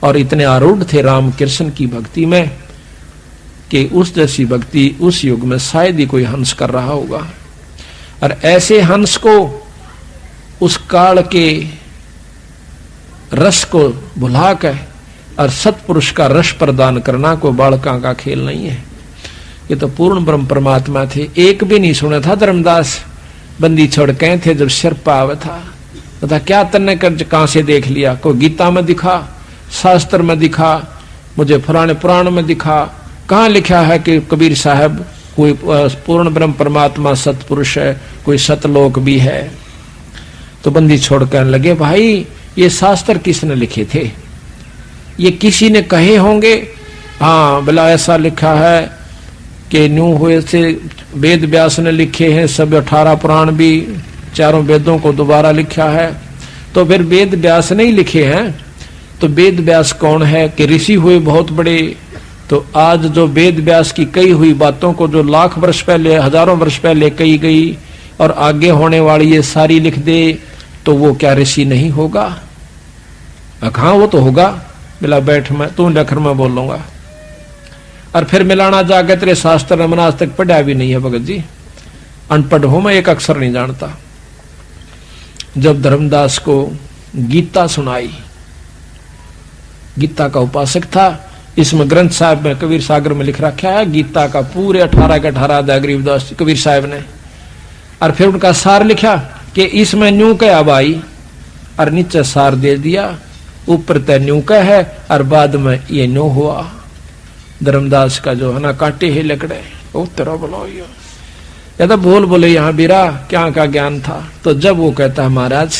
और इतने आरूढ़ थे राम कृष्ण की भक्ति में कि उस जैसी भक्ति उस युग में शायद ही कोई हंस कर रहा होगा। और ऐसे हंस को उस काल के रस को भुला कर और सतपुरुष का रस प्रदान करना को बालका का खेल नहीं है। ये तो पूर्ण ब्रह्म परमात्मा थे। एक भी नहीं सुना था धर्मदास बंदी छोड़ कहे थे जब सिर पाव था, तथा क्या तन्ने कर कहां से देख लिया, कोई गीता में दिखा, शास्त्र में दिखा, मुझे पुराने पुराण में दिखा, कहाँ लिखा है कि कबीर साहब कोई पूर्ण ब्रह्म परमात्मा सतपुरुष है, कोई सतलोक भी है। तो बंदी छोड़ कहने लगे भाई ये शास्त्र किसने लिखे थे, ये किसी ने कहे होंगे। हाँ भला ऐसा लिखा है कि न्यू हुए से वेद व्यास ने लिखे हैं, सब 18 पुराण भी, चारों वेदों को दोबारा लिखा है। तो फिर वेद व्यास नहीं लिखे हैं तो वेद व्यास कौन है कि ऋषि हुए बहुत बड़े। तो आज जो वेद व्यास की कही हुई बातों को जो लाख वर्ष पहले, हजारों वर्ष पहले कही गई और आगे होने वाली ये सारी लिख दे तो वो क्या ऋषि नहीं होगा? हाँ वो तो होगा। बिला बैठ में तू लखर में बोलूंगा। और फिर मिलाना जाके तेरे शास्त्र रमन आज तक पढ़ा भी नहीं है भगत जी, अनपढ़ हूं मैं, एक अक्षर नहीं जानता। जब धर्मदास को गीता सुनाई, गीता का उपासक था, इसमें ग्रंथ साहब में कबीर सागर में लिख रखा है गीता का पूरे 18 के 18 अध्याय गरीबदास कबीर साहब ने, और फिर उनका सार लिखा कि इसमें न्यू कहा भाई, और नीचे सार दे दिया, ऊपर तय न्यू का है और बाद में ये न्यू हुआ। धर्मदास का जो है ना काटे ही लकड़े, ओ तेरा बोलो या तो बोल बोले यहाँ बीरा क्या का ज्ञान था। तो जब वो कहता है महाराज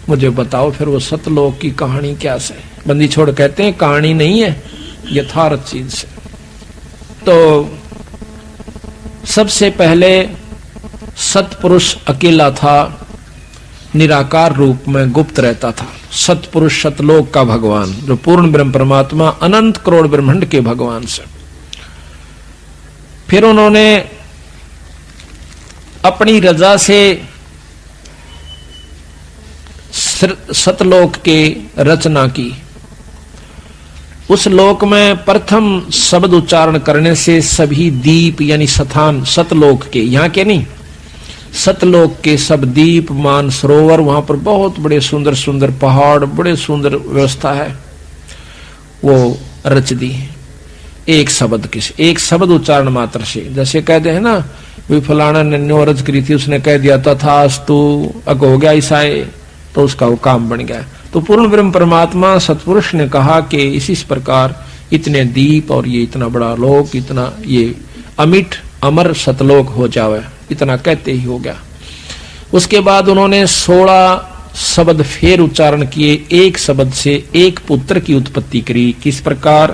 मुझे बताओ फिर वो सतलोक की कहानी क्या से, बंदी छोड़ कहते हैं कहानी नहीं है यथार्थ चीज से। तो सबसे पहले सतपुरुष अकेला था, निराकार रूप में गुप्त रहता था। सतपुरुष सतलोक का भगवान जो पूर्ण ब्रह्म परमात्मा अनंत करोड़ ब्रह्मांड के भगवान से। फिर उन्होंने अपनी रजा से सतलोक के रचना की। उस लोक में प्रथम शब्द उच्चारण करने से सभी दीप यानी स्थान सतलोक के, यहाँ के नहीं, सतलोक के सब दीप मान सरोवर, वहां पर बहुत बड़े सुंदर सुंदर पहाड़, बड़े सुंदर व्यवस्था है, वो रच दी एक शब्द के, एक शब्द उच्चारण मात्र से। जैसे कहते हैं ना वे फलाना ने न्यो रच करी थी, उसने कह दिया तथास्तु, अग हो गया ईसाई, तो उसका वो काम बन गया। तो पूर्ण ब्रह्म परमात्मा सतपुरुष ने कहा कि इसी प्रकार इतने दीप और ये इतना बड़ा लोक, इतना ये अमिट अमर सतलोक हो जावे, इतना कहते ही हो गया। उसके बाद उन्होंने 16 शब्द फेर उच्चारण किए, एक शब्द से एक पुत्र की उत्पत्ति करी। किस प्रकार?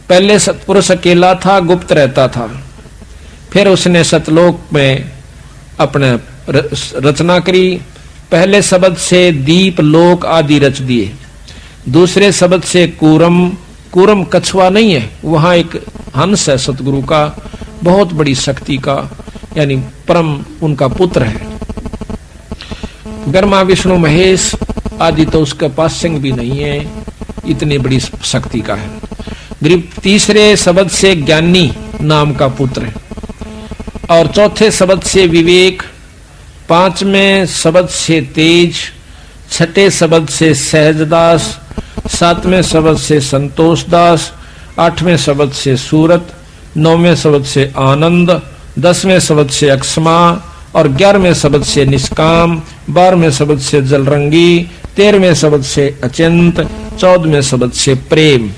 पहले सतपुरुष अकेला था, गुप्त रहता था, फिर उसने सतलोक में अपने रचना करी। पहले शब्द से दीप लोक आदि रच दिए, दूसरे शब्द से कूरम, कूरम कछुआ नहीं है, वहां एक हंस है सतगुरु का, बहुत बड़ी शक्ति का, यानी परम उनका पुत्र है। ब्रह्मा विष्णु महेश आदि तो उसके पास सिंह भी नहीं है, इतनी बड़ी शक्ति का है। तीसरे शब्द से ज्ञानी नाम का पुत्र है, और चौथे शब्द से विवेक, पांचवें शब्द से तेज, छठे शब्द से सहजदास, सातवें शब्द से संतोष दास, आठवें शब्द से सूरत, नौवें शब्द से आनंद, 10वें शब्द से अक्षमा, और 11वें शब्द से निष्काम, 12वें शब्द से जलरंगी, 13वें शब्द से अचिंत, 14वें शब्द से प्रेम,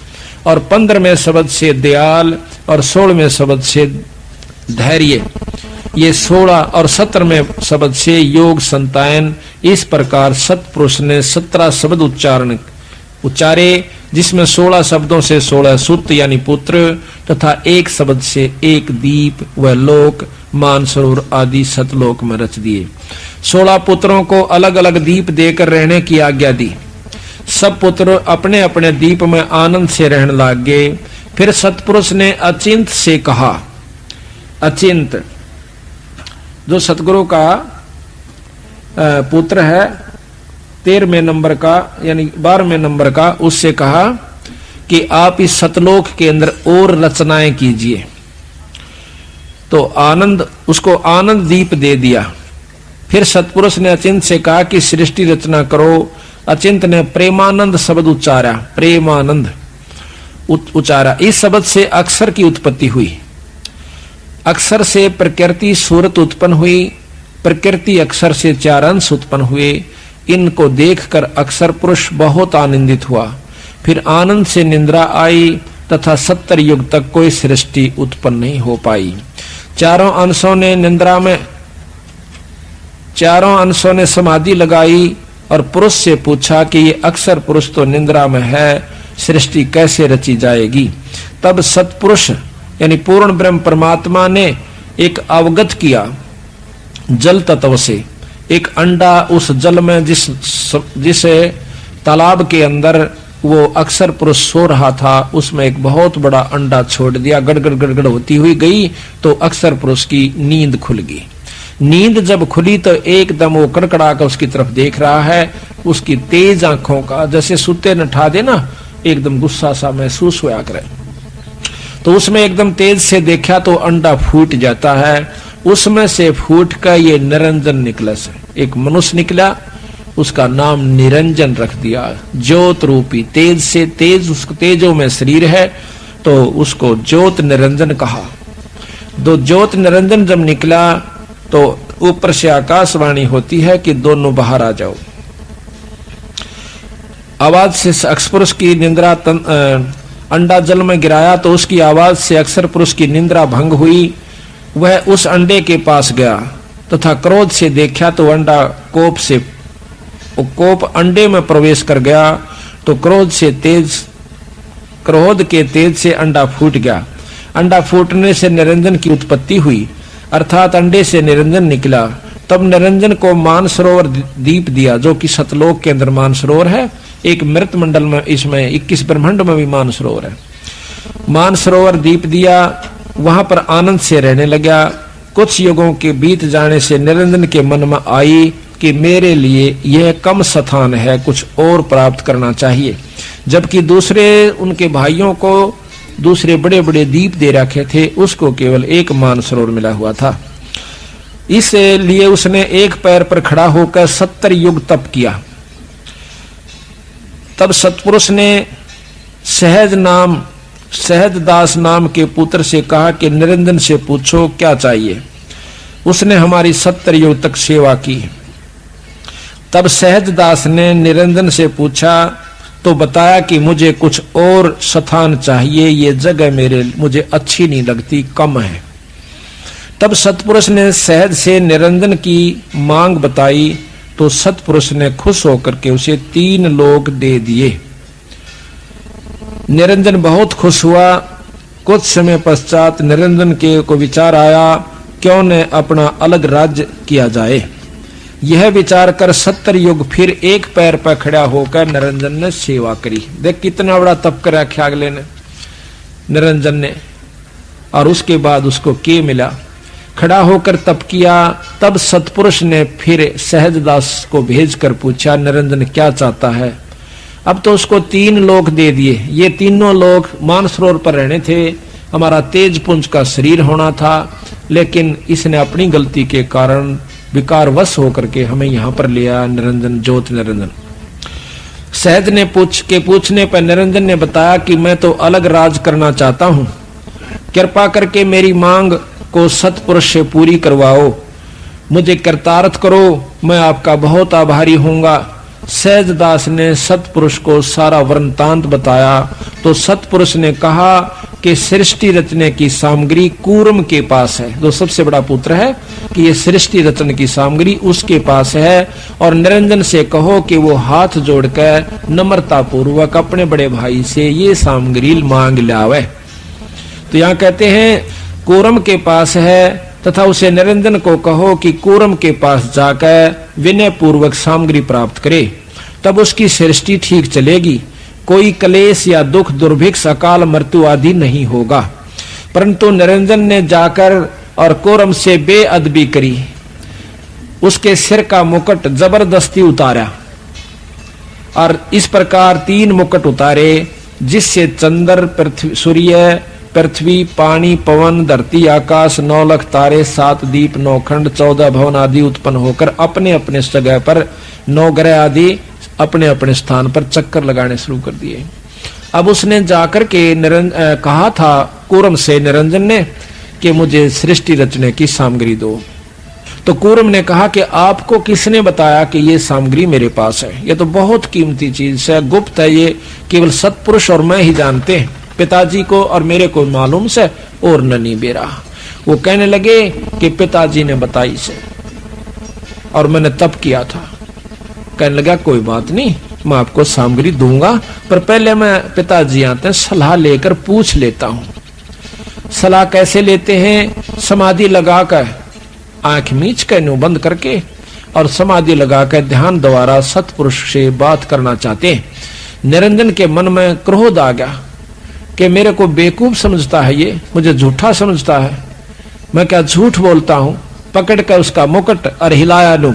और 15वें शब्द से दयाल, और 16वें शब्द से धैर्य। ये 16 और 17वें शब्द से योग संतायन। इस प्रकार सतपुरुष ने 17 शब्द उच्चारे, जिसमें 16 शब्दों से 16 सुत यानी पुत्र, तथा एक शब्द से एक दीप व लोक मानसरोवर आदि सतलोक में रच दिए। 16 पुत्रों को अलग अलग दीप देकर रहने की आज्ञा दी। सब पुत्र अपने अपने दीप में आनंद से रहने लग गए। फिर सतपुरुष ने अचिंत से कहा, अचिंत जो सतगुरु का पुत्र है 13वें नंबर का यानी 12वें नंबर का, उससे कहा कि आप इस सतलोक के अंदर और रचनाएं कीजिए। तो आनंद, उसको आनंद दीप दे दिया। फिर सतपुरुष ने अचिंत से कहा कि सृष्टि रचना करो। अचिंत ने प्रेमानंद शब्द उच्चारा, प्रेमानंद उच्चारा। इस शब्द से अक्षर की उत्पत्ति हुई। अक्षर से प्रकृति सूरत उत्पन्न हुई, प्रकृति अक्षर से 4 अंश उत्पन्न हुए। इनको देखकर अक्षर पुरुष बहुत आनंदित हुआ। फिर आनंद से निद्रा आई तथा 70 युग तक कोई सृष्टि उत्पन्न नहीं हो पाई। चारों अंशों ने समाधि लगाई और पुरुष से पूछा कि ये अक्षर पुरुष तो निद्रा में है, सृष्टि कैसे रची जाएगी। तब सतपुरुष यानी पूर्ण ब्रह्म परमात्मा ने एक अवगत किया जल तत्व से। एक अंडा उस जल में जिस तालाब के अंदर वो अक्षर पुरुष सो रहा था, उसमें एक बहुत बड़ा अंडा छोड़ दिया। गड़गड़ गड़गड़ होती हुई गई तो अक्षर पुरुष की नींद खुल गई। नींद जब खुली तो एकदम वो कड़कड़ा कर उसकी तरफ देख रहा है। उसकी तेज आंखों का जैसे सुते न ठा दे ना, एकदम गुस्सा सा महसूस होया करे। तो उसमें एकदम तेज से देखा तो अंडा फूट जाता है, उसमें से फूट कर ये निरंजन निकला से एक मनुष्य निकला, उसका नाम निरंजन रख दिया। ज्योत रूपी तेज से, तेज उसको तेजों में शरीर है तो उसको ज्योत निरंजन कहा। दो ज्योत निरंजन जब निकला तो ऊपर से आकाशवाणी होती है कि दोनों बाहर आ जाओ। आवाज से अक्सर पुरुष की निंद्रा अंडा जल में गिराया तो उसकी आवाज से अक्सर पुरुष की निंद्रा भंग हुई। वह उस अंडे के पास गया तथा क्रोध से देखा तो अंडा कोप अंडे में प्रवेश कर गया तो क्रोध के तेज से अंडा फूट गया। अंडा फूटने से निरंजन की उत्पत्ति हुई, अर्थात अंडे से निरंजन निकला। तब निरंजन को मानसरोवर दीप दिया, जो कि सतलोक के अंदर मानसरोवर है। एक मृत मंडल में, इसमें 21 ब्रह्मांड में भी मानसरोवर है। मानसरोवर दीप दिया, वहां पर आनंद से रहने लगा। कुछ युगों के बीत जाने से निरंजन के मन में आई कि मेरे लिए यह कम स्थान है, कुछ और प्राप्त करना चाहिए। जबकि दूसरे उनके भाइयों को दूसरे बड़े बड़े दीप दे रखे थे, उसको केवल एक मानसरोवर मिला हुआ था। इसलिए उसने एक पैर पर खड़ा होकर 70 युग तप किया। तब सतपुरुष ने सहजदास नाम के पुत्र से कहा कि निरंजन से पूछो क्या चाहिए। उसने हमारी 70 युग तक सेवा की। तब सहजदास ने निरंजन से पूछा तो बताया कि मुझे कुछ और स्थान चाहिए, ये जगह मुझे अच्छी नहीं लगती, कम है। तब सतपुरुष ने सहज से निरंजन की मांग बताई तो सतपुरुष ने खुश होकर के उसे 3 लोक दे दिए। निरंजन बहुत खुश हुआ। कुछ समय पश्चात निरंजन को विचार आया क्यों न अपना अलग राज्य किया जाए। यह विचार कर 70 युग फिर एक पैर पर खड़ा होकर निरंजन ने सेवा करी। देख कितना बड़ा तप कर रखा अगले ने, निरंजन ने। और उसके बाद उसको क्या मिला, खड़ा होकर तप किया। तब सतपुरुष ने फिर सहजदास को भेजकर पूछा निरंजन क्या चाहता है। अब तो उसको 3 लोक दे दिए। ये तीनों लोक मानसरोवर पर रहने थे, हमारा तेज पुंज का शरीर होना था, लेकिन इसने अपनी गलती के कारण विकारवश होकर के हमें यहाँ पर लिया। निरंजन, ज्योत निरंजन। सहज ने पूछने पर निरंजन ने बताया कि मैं तो अलग राज करना चाहता हूँ, कृपा करके मेरी मांग को सतपुरुष से पूरी करवाओ, मुझे कृतार्थ करो, मैं आपका बहुत आभारी होऊंगा। सहजदास ने सतपुरुष को सारा वृत्तांत बताया तो सतपुरुष ने कहा कि सृष्टि रचने की सामग्री कूर्म के पास है, जो सबसे बड़ा पुत्र है, कि ये सृष्टि रचने की सामग्री उसके पास है। और निरंजन से कहो कि वो हाथ जोड़कर नम्रता पूर्वक अपने बड़े भाई से ये सामग्री मांग लावे। तो यहाँ कहते हैं कूर्म के पास है, तथा उसे निरंजन को कहो कि कूर्म के पास जाकर विनय पूर्वक सामग्री प्राप्त करे, तब उसकी सृष्टि ठीक चलेगी, कोई क्लेश या दुख दुर्भिक्ष अकाल मृत्यु आदि नहीं होगा। परंतु निरंजन ने जाकर और कूर्म से बेअदबी करी, उसके सिर का मुकुट जबरदस्ती उतारा और इस प्रकार 3 मुकुट उतारे जिससे चंद्र, सूर्य, पृथ्वी, पानी, पवन, धरती, आकाश, 9 लाख तारे, 7 दीप, 9 खंड, 14 भवन आदि उत्पन्न होकर अपने अपने जगह पर 9 ग्रह आदि अपने अपने स्थान पर चक्कर लगाने शुरू कर दिए। अब उसने जाकर के कहा था कूर्म से निरंजन ने कि मुझे सृष्टि रचने की सामग्री दो। तो कूर्म ने कहा कि आपको किसने बताया कि ये सामग्री मेरे पास है, ये तो बहुत कीमती चीज है, गुप्त है, ये केवल सतपुरुष और मैं ही जानते हैं, पिताजी को और मेरे को मालूम से और ननी बेरा। वो कहने लगे कि पिताजी ने बताई से और मैंने तप किया था। कहने लगा कोई बात नहीं, मैं आपको सामग्री दूंगा, पर पहले मैं पिताजी आते हैं सलाह लेकर पूछ लेता हूं। सलाह कैसे लेते हैं? समाधि लगाकर, आंख मीच कर न्यू बंद करके और समाधि लगाकर ध्यान द्वारा सतपुरुष से बात करना चाहते हैं। निरंजन के मन में क्रोध आ गया कि मेरे को बेवकूफ समझता है, ये मुझे झूठा समझता है, मैं क्या झूठ बोलता हूं। पकड़ कर उसका मुकुट और हिलाया लूं,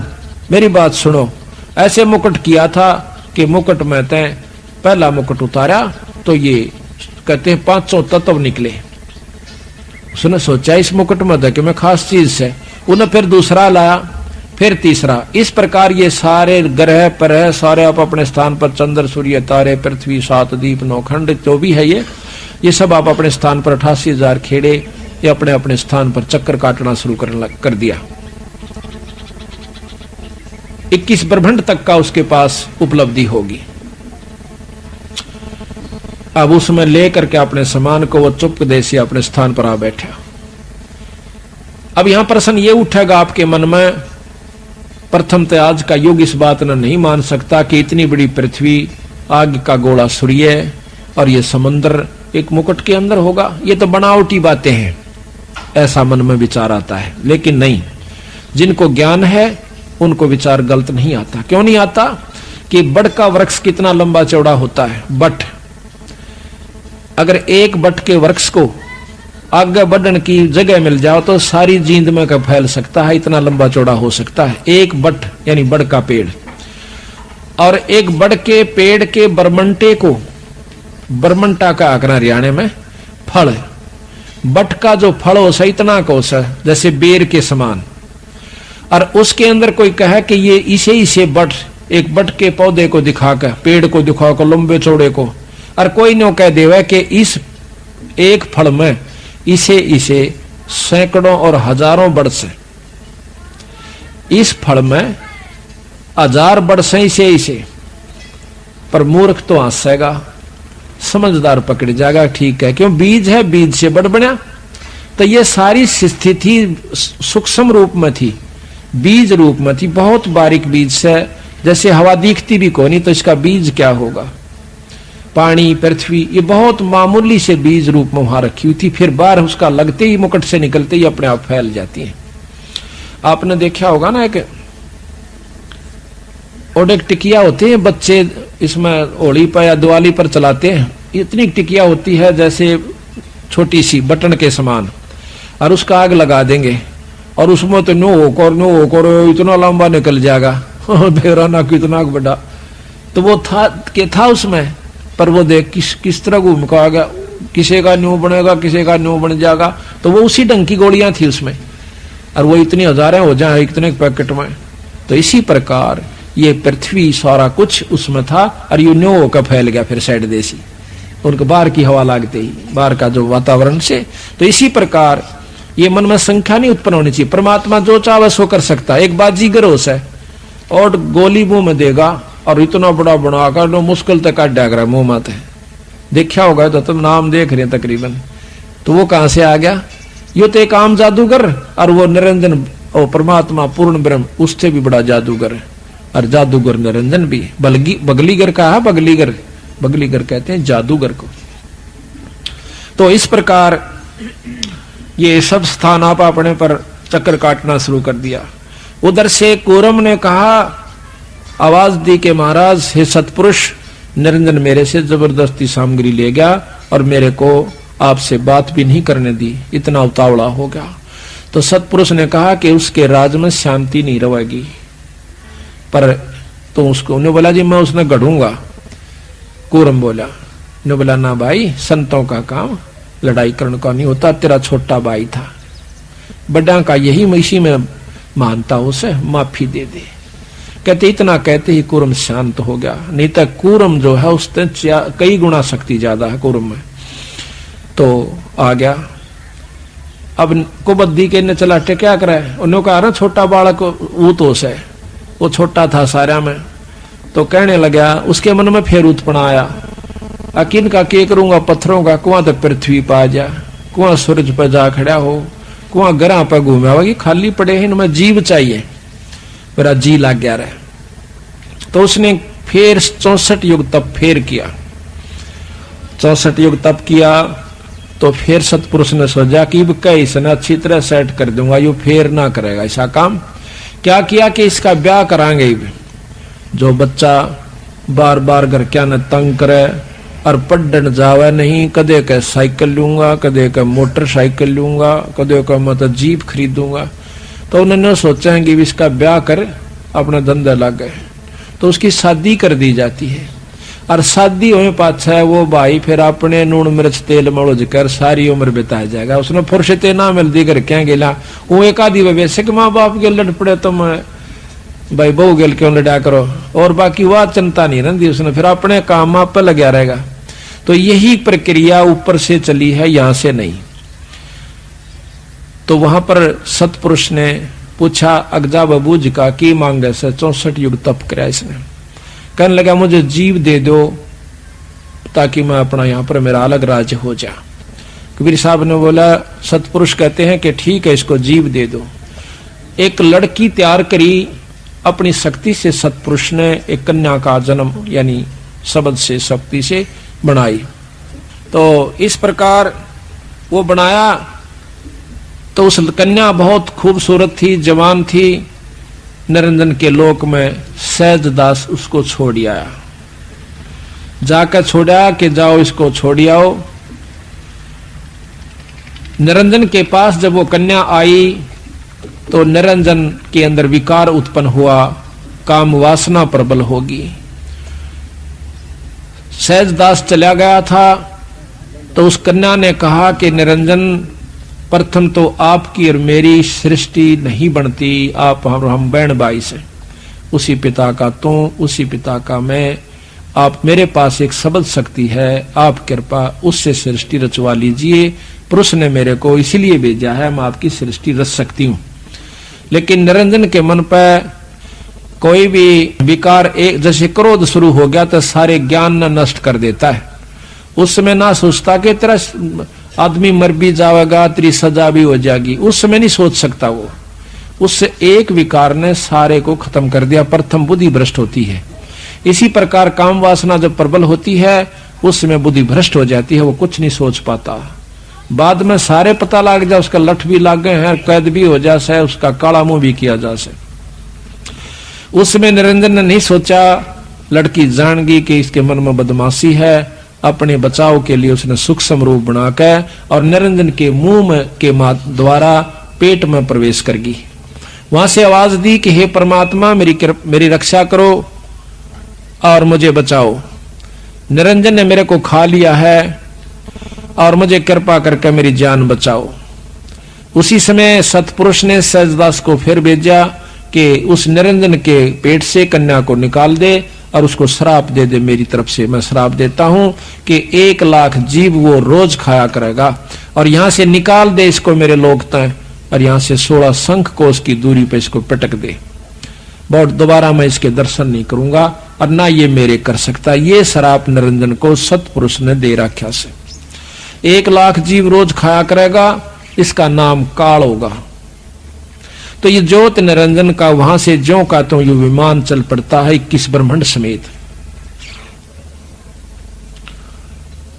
मेरी बात सुनो। ऐसे मुकुट किया था कि मुकुट में तय पहला मुकुट उतारा तो ये कहते हैं 500 तत्व निकले। उसने सोचा इस मुकुट में कि मैं खास चीज से, उन्हें फिर दूसरा लाया, फिर तीसरा। इस प्रकार ये सारे ग्रह पर सारे आप अपने स्थान पर, चंद्र सूर्य तारे पृथ्वी 7 द्वीप 9 खंड जो भी है ये सब आप अपने स्थान पर 88,000 खेड़े ये अपने अपने स्थान पर चक्कर काटना शुरू कर दिया। 21 ब्रह्मांड तक का उसके पास उपलब्धि होगी। अब उसमें लेकर के अपने सामान को वो चुपके से अपने स्थान पर आ बैठा। अब यहां प्रश्न ये उठेगा आपके मन में, प्रथम तो आज का युग इस बात ने नहीं मान सकता कि इतनी बड़ी पृथ्वी, आग का गोला सूर्य और ये समुद्र एक मुकुट के अंदर होगा, ये तो बनावटी बातें हैं, ऐसा मन में विचार आता है। लेकिन नहीं, जिनको ज्ञान है उनको विचार गलत नहीं आता। क्यों नहीं आता? कि बड़ का वृक्ष कितना लंबा चौड़ा होता है, बट अगर एक बट के वृक्ष को आगे बढ़ने की जगह मिल जाओ तो सारी जींद में का फैल सकता है, इतना लंबा चौड़ा हो सकता है एक बट, यानी बड़ का पेड़। और एक बड़ के पेड़ के बरमंटे को, बरमंटा का आकरा हरियाणा में फल, बट का जो फल हो सा इतना कोस है जैसे बेर के समान, और उसके अंदर कोई कहे कि ये इसे बट, एक बट के पौधे को दिखाकर, पेड़ को दिखाकर लंबे चौड़े को, और कोई न कह देवे कि इस एक फल में इसे सैकड़ों और हजारों बरस, इस फल में 1000 बरस इसे, पर मूर्ख तो हंसेगा, समझदार पकड़ जाएगा, ठीक है, क्यों बीज है, बीज से बड़ बना। तो ये सारी स्थिति सूक्ष्म रूप में थी, बीज रूप में थी, बहुत बारीक बीज से, जैसे हवा दिखती भी कोई नहीं तो इसका बीज क्या होगा, पानी पृथ्वी ये बहुत मामूली से बीज रूप में वहां रखी हुई थी, फिर बाहर उसका लगते ही, मुकुट से निकलते ही अपने आप फैल जाती है। आपने देखा होगा ना, एक ओडेक टिकिया होती है, बच्चे इसमें होली पर या दिवाली पर चलाते हैं, इतनी टिकिया होती है जैसे छोटी सी बटन के समान, और उसका आग लगा देंगे और उसमें तो नो होकर इतना लंबा निकल जाएगा, बेराना कितना बड़ा। तो वो था उसमें, पर वो देख किस तरह घूम का आ गया, किसी का न्यू बनेगा, किसी का न्यू बन जाएगा, तो वो उसी ढंग की गोलियां थी उसमें, और वो इतनी हजारें हो जाए इतने पैकेट में। तो इसी प्रकार ये पृथ्वी सारा कुछ उसमें था, और यू न्यू होकर फैल गया फिर साइड देसी, उनको बाहर की हवा लागते ही, बाहर का जो वातावरण से। तो इसी प्रकार ये मन में संख्या नहीं उत्पन्न होनी चाहिए, परमात्मा जो चाहे सो कर सकता है। एक बाजीगर हो है और गोली मुंह में देगा और इतना बड़ा बनाकर नो मुश्किल तक काट डाग मुंह मत है, देखा होगा तो तुम नाम देख रहे हैं तकरीबन। तो वो कहां से आ गया? यो तो एक आम जादूगर, और वो निरंजन और परमात्मा पूर्ण ब्रह्म उससे भी बड़ा जादूगर है, और जादूगर निरंजन भी। बगलीगर कहा, बगलीगर कहते हैं जादूगर को। तो इस प्रकार ये सब स्थान आप अपने पर चक्कर काटना शुरू कर दिया। उधर से कूरम ने कहा, आवाज दी के महाराज हे सतपुरुष, निरंजन मेरे से जबरदस्ती सामग्री ले गया और मेरे को आपसे बात भी नहीं करने दी, इतना उतावला हो गया। तो सतपुरुष ने कहा कि उसके राज में शांति नहीं रहेगी, पर तो उसको उन्हें बोला जी मैं उसने गढ़ूंगा। कूरम बोला, ने बोला ना भाई, संतों का काम लड़ाई करने का नहीं होता, तेरा छोटा भाई था, बड़ा का यही इसी में मानता, उसे माफी दे दे। कहते इतना कहते ही कूरम शांत हो गया, नहीं तो कूरम जो है उससे कई गुना शक्ति ज्यादा है कूरम में। तो आ गया, अब कुबद्दी के ने चलाटे क्या करे, उन्होंने कहा ना छोटा बालक वो तो है, वो छोटा था सारा में। तो कहने लगा, उसके मन में फिर उत्पन्न आया, अकिन का के करूंगा पत्थरों का, कुआं तक पृथ्वी पा जा, कुआं सूरज पर जा खड़ा हो, कुआं गरा पर घूमे होगी, खाली पड़े हैं, इनमें जीव चाहिए, मेरा जी लग गया रहे। तो उसने फिर 64 युग तप फेर किया, 64 युग तप किया। तो फिर सतपुरुष ने सोचा कि कई इसने अच्छी तरह सेट कर दूंगा, यू फेर ना करेगा ऐसा काम। क्या किया कि इसका ब्याह करांगे, जो बच्चा बार बार घर क्या न तंग करे और पढ़ने जावे नहीं, कदे के साइकिल लूंगा, कदे के मोटरसाइकिल लूंगा, कदे का मतलब जीप खरीदूंगा। तो उन्होंने सोचा है कि इसका ब्याह कर अपना धंधा लग गए, तो उसकी शादी कर दी जाती है। और शादी हुए पाछा है वो भाई फिर अपने नून मिर्च तेल मड़ोज कर सारी उम्र बिता जाएगा। उसने फुर्सते ना मिलती कर क्या गेला वो एक आदि वैसे कि माँ बाप के लड़ पड़े तुम भाई बहू गेल क्यों लड़ा करो, और बाकी वह चिंता नहीं रहती उसने, फिर अपने काम आप पर लगा रहेगा। तो यही प्रक्रिया ऊपर से चली है, यहां से नहीं। तो वहां पर सतपुरुष ने पूछा अगजा बबू जी का की मांगे से 64 युग तप कराया इसने। कहने लगा मुझे जीव दे दो ताकि मैं अपना यहां पर मेरा अलग राज्य हो जा। कबीर साहब ने बोला, सतपुरुष कहते हैं कि ठीक है इसको जीव दे दो। एक लड़की तैयार करी अपनी शक्ति से, सतपुरुष ने एक कन्या का जन्म यानी शब्द से शक्ति से बनाई। तो इस प्रकार वो बनाया तो उस कन्या बहुत खूबसूरत थी, जवान थी। निरंजन के लोक में सहजदास उसको छोड़ आया, जाकर छोड़ा कि जाओ इसको छोड़ आओ। निरंजन के पास जब वो कन्या आई तो निरंजन के अंदर विकार उत्पन्न हुआ, काम वासना प्रबल होगी। सहजदास चला गया था तो उस कन्या ने कहा कि निरंजन प्रथम तो आपकी और मेरी सृष्टि नहीं बनती, आप हम बहन भाई से, उसी पिता का तू उसी पिता का मैं, आप मेरे पास एक शब्द शक्ति है, आप कृपा उससे सृष्टि रचवा लीजिए। पुरुष ने मेरे को इसीलिए भेजा है, मैं आपकी सृष्टि रच सकती हूँ। लेकिन निरंजन के मन पर कोई भी विकार एक जैसे क्रोध शुरू हो गया तो सारे ज्ञान न नष्ट कर देता है। उस समय ना सोचता कि तेरा आदमी मर भी जाएगा, तेरी सजा भी हो जाएगी, उस समय नहीं सोच सकता वो। उससे एक विकार ने सारे को खत्म कर दिया। प्रथम बुद्धि भ्रष्ट होती है। इसी प्रकार काम वासना जब प्रबल होती है उस समय बुद्धि भ्रष्ट हो जाती है, वो कुछ नहीं सोच पाता। बाद में सारे पता लग जाए, उसका लठ भी लग गए हैं, कैद भी हो जाए, उसका काला मुंह भी किया जा सके। उस समय निरंजन ने नहीं सोचा, लड़की जान गई कि इसके मन में बदमाशी है। अपने बचाव के लिए उसने सूक्ष्म रूप बनाकर और निरंजन के मुंह में के द्वारा पेट में प्रवेश कर गई। वहां से आवाज दी कि हे परमात्मा मेरी रक्षा करो और मुझे बचाओ। निरंजन ने मेरे को खा लिया है और मुझे कृपा करके मेरी जान बचाओ। उसी समय सतपुरुष ने सहजदास को फिर भेजा कि उस निरंजन के पेट से कन्या को निकाल दे और उसको श्राप दे दे। मेरी तरफ से मैं श्राप देता हूं कि 1 लाख जीव वो रोज खाया करेगा, और यहां से निकाल दे इसको मेरे लोक तय, और यहां से 16 शंख कोस की दूरी पे इसको पटक दे। बहुत दोबारा मैं इसके दर्शन नहीं करूंगा और ना ये मेरे कर सकता। ये श्राप निरंजन को सतपुरुष ने दे रखा से 1 लाख जीव रोज खाया करेगा, इसका नाम काल होगा। तो ये ज्योत निरंजन का वहां से ज्यों का तो ये विमान चल पड़ता है 21 ब्रह्मांड समेत।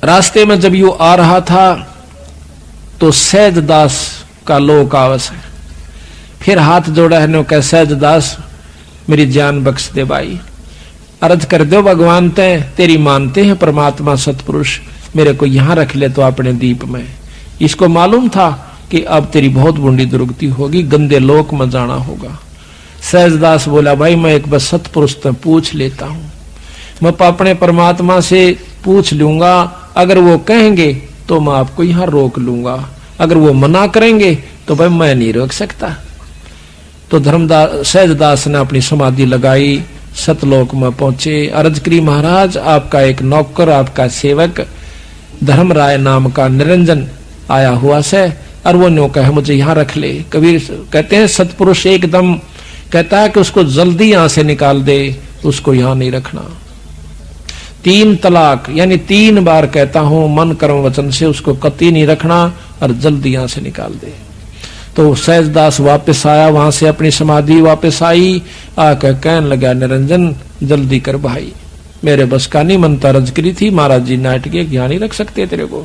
रास्ते में जब यू आ रहा था तो सहजदास का लोक आवस है, फिर हाथ जोड़ा है नो कह सहजदास मेरी जान बख्श दे भाई, अर्ज कर दो भगवान तेरी मानते हैं परमात्मा सतपुरुष, मेरे को यहां रख ले तो अपने दीप में। इसको मालूम था कि अब तेरी बहुत बूंदी दुर्गति होगी, गंदे लोक में जाना होगा। सहजदास बोला भाई मैं एक बार सतपुरुष से पूछ लेता हूं, मैं अपने परमात्मा से पूछ लूंगा, अगर वो कहेंगे तो मैं आपको यहां रोक लूंगा, अगर वो मना करेंगे तो भाई मैं नहीं रोक सकता। तो सहजदास ने अपनी समाधि लगाई, सतलोक में पहुंचे, अर्ज करी महाराज आपका एक नौकर आपका सेवक धर्मराय नाम का निरंजन आया हुआ से, और वो न्यों कहे मुझे यहां रख ले। कबीर कहते हैं सतपुरुष एकदम कहता है कि उसको जल्दी यहां से निकाल दे, उसको यहां नहीं रखना। 3 तलाक यानी 3 बार कहता हूं मन कर्म वचन से उसको कतई नहीं रखना और जल्दी यहां से निकाल दे। तो सहजदास वापस आया, वहां से अपनी समाधि वापस आई, आकर कहने लगा निरंजन जल्दी कर भाई, मेरे बस का नहीं मनता, रज करी थी महाराज जी नाट के यहाँ नहीं रख सकते तेरे को।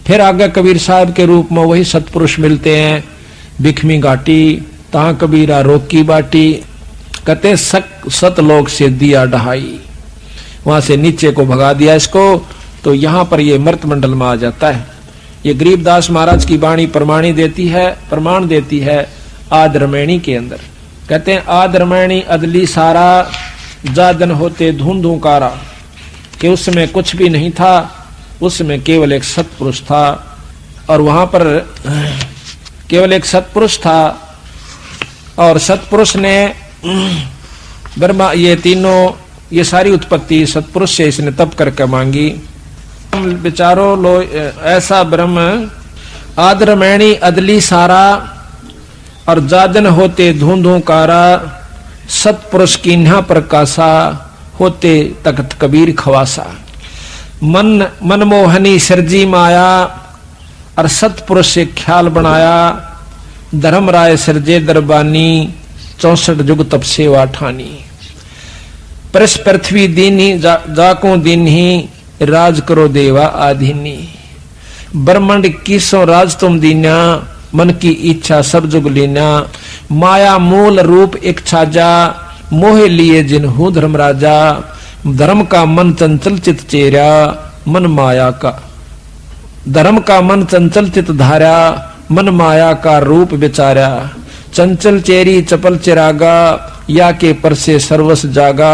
फिर आगे कबीर साहब के रूप में वही सतपुरुष मिलते हैं, बिखमी घाटी तहां कबीरा रोकी बाटी, कहते सतलोक से दिया डहाई, वहां से नीचे को भगा दिया इसको। तो यहां पर ये मृत मंडल में आ जाता है। ये गरीबदास महाराज की वाणी प्रमाण देती है आद रमैणी के अंदर। कहते हैं आद रमैणी अदली सारा जादन होते धूंधू कारा, कि उस समय कुछ भी नहीं था, उस समय केवल एक सत्पुरुष था, और वहां पर केवल एक सत्पुरुष था, और सत्पुरुष ने ब्रह्मा ये तीनों ये सारी उत्पत्ति सत्पुरुष से इसने तप करके मांगी। विचारो लो ऐसा ब्रह्म आदरमैणी अदली सारा, और जाजन होते धूंधू कारा, सत्पुरुष की न्हा प्रकाशा, होते तख्त कबीर खवासा। मन मनमोहनी सरजी माया, और सत्पुरुष से ख्याल बनाया, धर्म राय सिरजे दरबानी, 64 युग तप सेवा ठानी। परस पृथ्वी दीनी जाको दिन ही, राज करो देवा आधीनी। ब्रह्मांड किसो राज तुम दीना, मन की इच्छा सब जुग लीना। माया मूल रूप एक छाजा, मोह लिए जिन्हू धर्म राजा। धर्म का मन चंचल चित चेरा, मन माया का धर्म का मन चंचल चित धारा, मन माया का रूप विचारा। चंचल चेरी चपल चिरागा, या के पर से सर्वस जागा।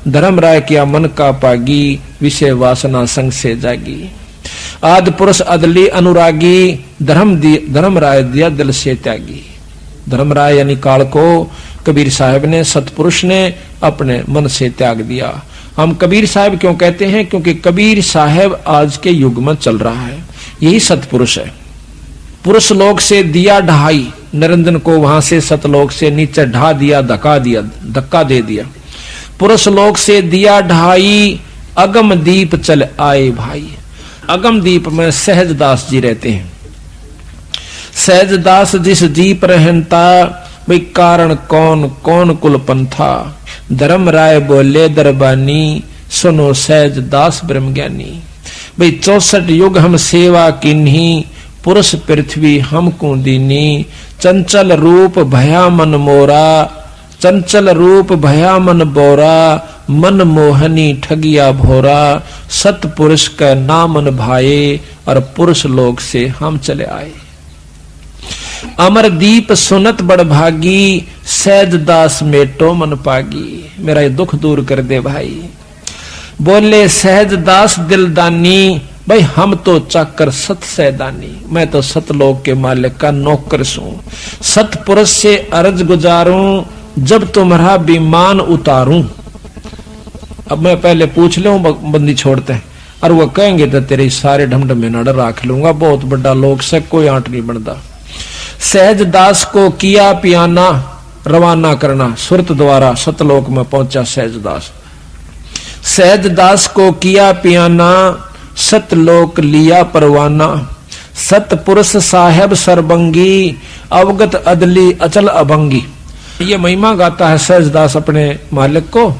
धर्म राय किया मन का पागी, विषय वासना संग से जागी। आदि पुरुष अदली अनुरागी, धर्म राय दिया दिल से त्यागी। धर्म राय यानी काल को कबीर साहब ने, सतपुरुष ने अपने मन से त्याग दिया। हम कबीर साहब क्यों कहते हैं? क्योंकि कबीर साहब आज के युग में चल रहा है, यही सतपुरुष है। पुरुष लोक से दिया ढहाई, निरंजन को वहां से सतलोक से नीचे ढा दिया, धक्का दे दिया। पुरुष लोक से दिया ढहाई, अगम दीप चल आए भाई। अगम दीप में सहजदास जी रहते हैं। सहजदास जिस दीप रहता, भाई कारण कौन कौन कुल पंथा। धर्म राय बोले दरबानी, सुनो सहजदास ब्रह्म ज्ञानी। भाई 64 युग हम सेवा किन्ही, पुरुष पृथ्वी हमको दीनी। चंचल रूप भया मन मोरा, चंचल रूप भया मन बोरा। मन मोहनी ठगिया भोरा, सतपुरुष का नामन भाए। और पुरुष लोग से हम चले आए। अमर दीप सुनत बड़ भागी, सहजदास मेटो मन पागी। मेरा ये दुख दूर कर दे भाई। बोले सहजदास दिलदानी, भाई हम तो चाकर सत सैदानी। मैं तो सतलोक के मालिक का नौकर सूं। सतपुरुष से अर्ज गुजारूं, जब तुम्हारा विमान उतारूं। अब मैं पहले पूछ लूं, बंदी छोड़ते हैं, और वो कहेंगे तो तेरे सारे ढमढमे नड़ राख लूंगा। बहुत बड़ा लोक से कोई आंट नहीं बनता। सहजदास को किया पियाना, रवाना करना सुरत द्वारा सतलोक में पहुंचा सहजदास। सहजदास को किया पियाना, सतलोक लिया परवाना। सतपुरुष साहेब सरबंगी, अवगत अदली अचल अभंगी। ये महिमा गाता है सहजदास अपने मालिक को।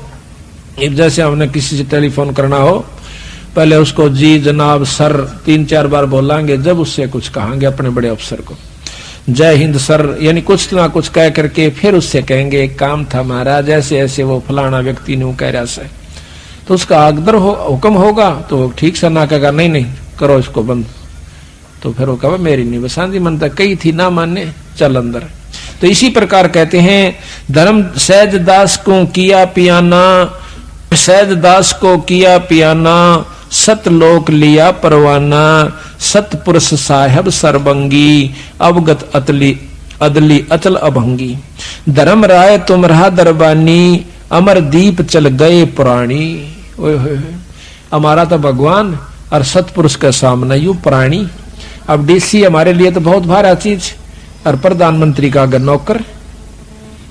जैसे हमने किसी से टेलीफोन करना हो, पहले उसको जी जनाब सर 3-4 बार बोलेंगे, जब उससे कुछ कहेंगे अपने बड़े अफसर को जय हिंद सर, यानी कुछ ना कुछ कह करके फिर उससे कहेंगे एक काम था महाराज, ऐसे ऐसे वो फलाना व्यक्ति ने कह रहा से, तो उसका आगदर हुक्म होगा तो ठीक से ना कहेगा नहीं नहीं करो इसको बंद, तो फिर वो कहा मेरी नहीं बसांदी मनता कही थी ना माने चल अंदर। तो इसी प्रकार कहते हैं धर्म सहजदास को किया पियाना, सहजदास को किया पियाना, सतलोक लिया परवाना। सतपुरुष साहेब सरबंगी, अवगत अदली अचल अभंगी। धर्म राय तुम रहा दरबानी, अमर दीप चल गए पुराणी। हमारा तो भगवान और सतपुरुष के सामने यू प्राणी। अब डीसी हमारे लिए तो बहुत भारा चीज, और प्रधानमंत्री का अगर नौकर।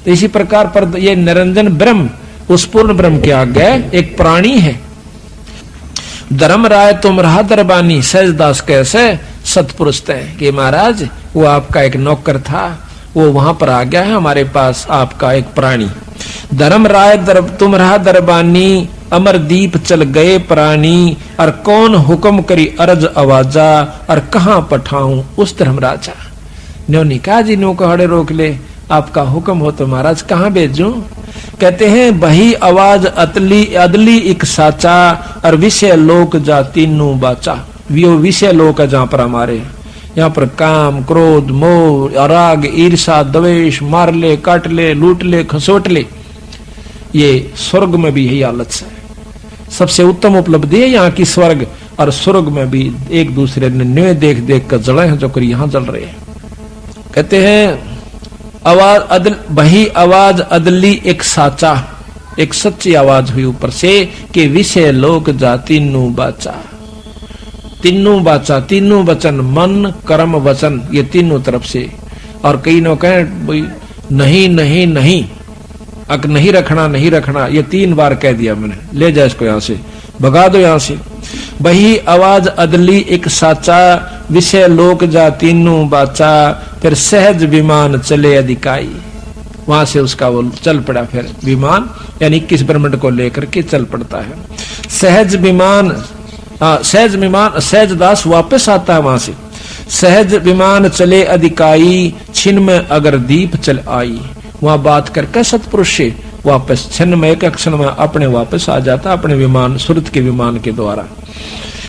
तो इसी प्रकार पर ये निरंजन ब्रह्म उस पूर्ण ब्रह्म के आगे एक प्राणी है। धर्म राय तुम रहा दरबानी, सहजदास कैसे सतपुरुष थे कि महाराज वो आपका एक नौकर था, वो वहां पर आ गया है हमारे पास आपका एक प्राणी। धर्म राय तुम रहा दरबानी, अमर दीप चल गए प्राणी। और कौन हुक्म करी अरज आवाजा, और कहां पठाऊं उस धर्म राजा। न्योनी कहा जी नो कहड़े रोक ले, आपका हुक्म हो तो महाराज कहां भेजूं। कहते हैं बही आवाज अदली एक साचा, और विषय लोक जा तीनों बाचा। वो विषय लोक है जहां पर हमारे यहाँ पर काम क्रोध मोह राग ईर्षा द्वेष मार ले काट ले लूट ले खसोट ले, ये स्वर्ग में भी यही हालत है। सबसे उत्तम उपलब्धि है यहाँ की। स्वर्ग और स्वर्ग में भी एक दूसरे ने न्यू देख देख कर जले हैं, जो कर यहाँ जल रहे हैं। कहते हैं आवाज अदल वही आवाज अदली एक साचा, एक सच्ची आवाज हुई ऊपर से कि विषय लोक जा तीनों बाचा। तीनों बाचा, तीनों वचन, मन कर्म वचन, ये तीनों तरफ से। और कई लोग कहें नहीं नहीं नहीं, अक नहीं रखना नहीं रखना, ये 3 बार कह दिया मैंने, ले जाए इसको यहां से, भगा दो यहां से। वही आवाज अदली एक साचा, विषय लोक जा तीनों बाचा, फिर सहज विमान चले अधिकाई। वहां से उसका वो चल पड़ा फिर विमान, यानी 21 ब्रह्मांड को लेकर के चल पड़ता है। सहज विमान, सहज विमान, सहज दास वापस आता है वहां से। सहज विमान चले अधिकाई, छिन में अगर दीप चल आई। वहां बात करके सतपुरुष से वापस छिन में, एक क्षण में अपने वापस आ जाता, अपने विमान, सुरत के विमान के द्वारा।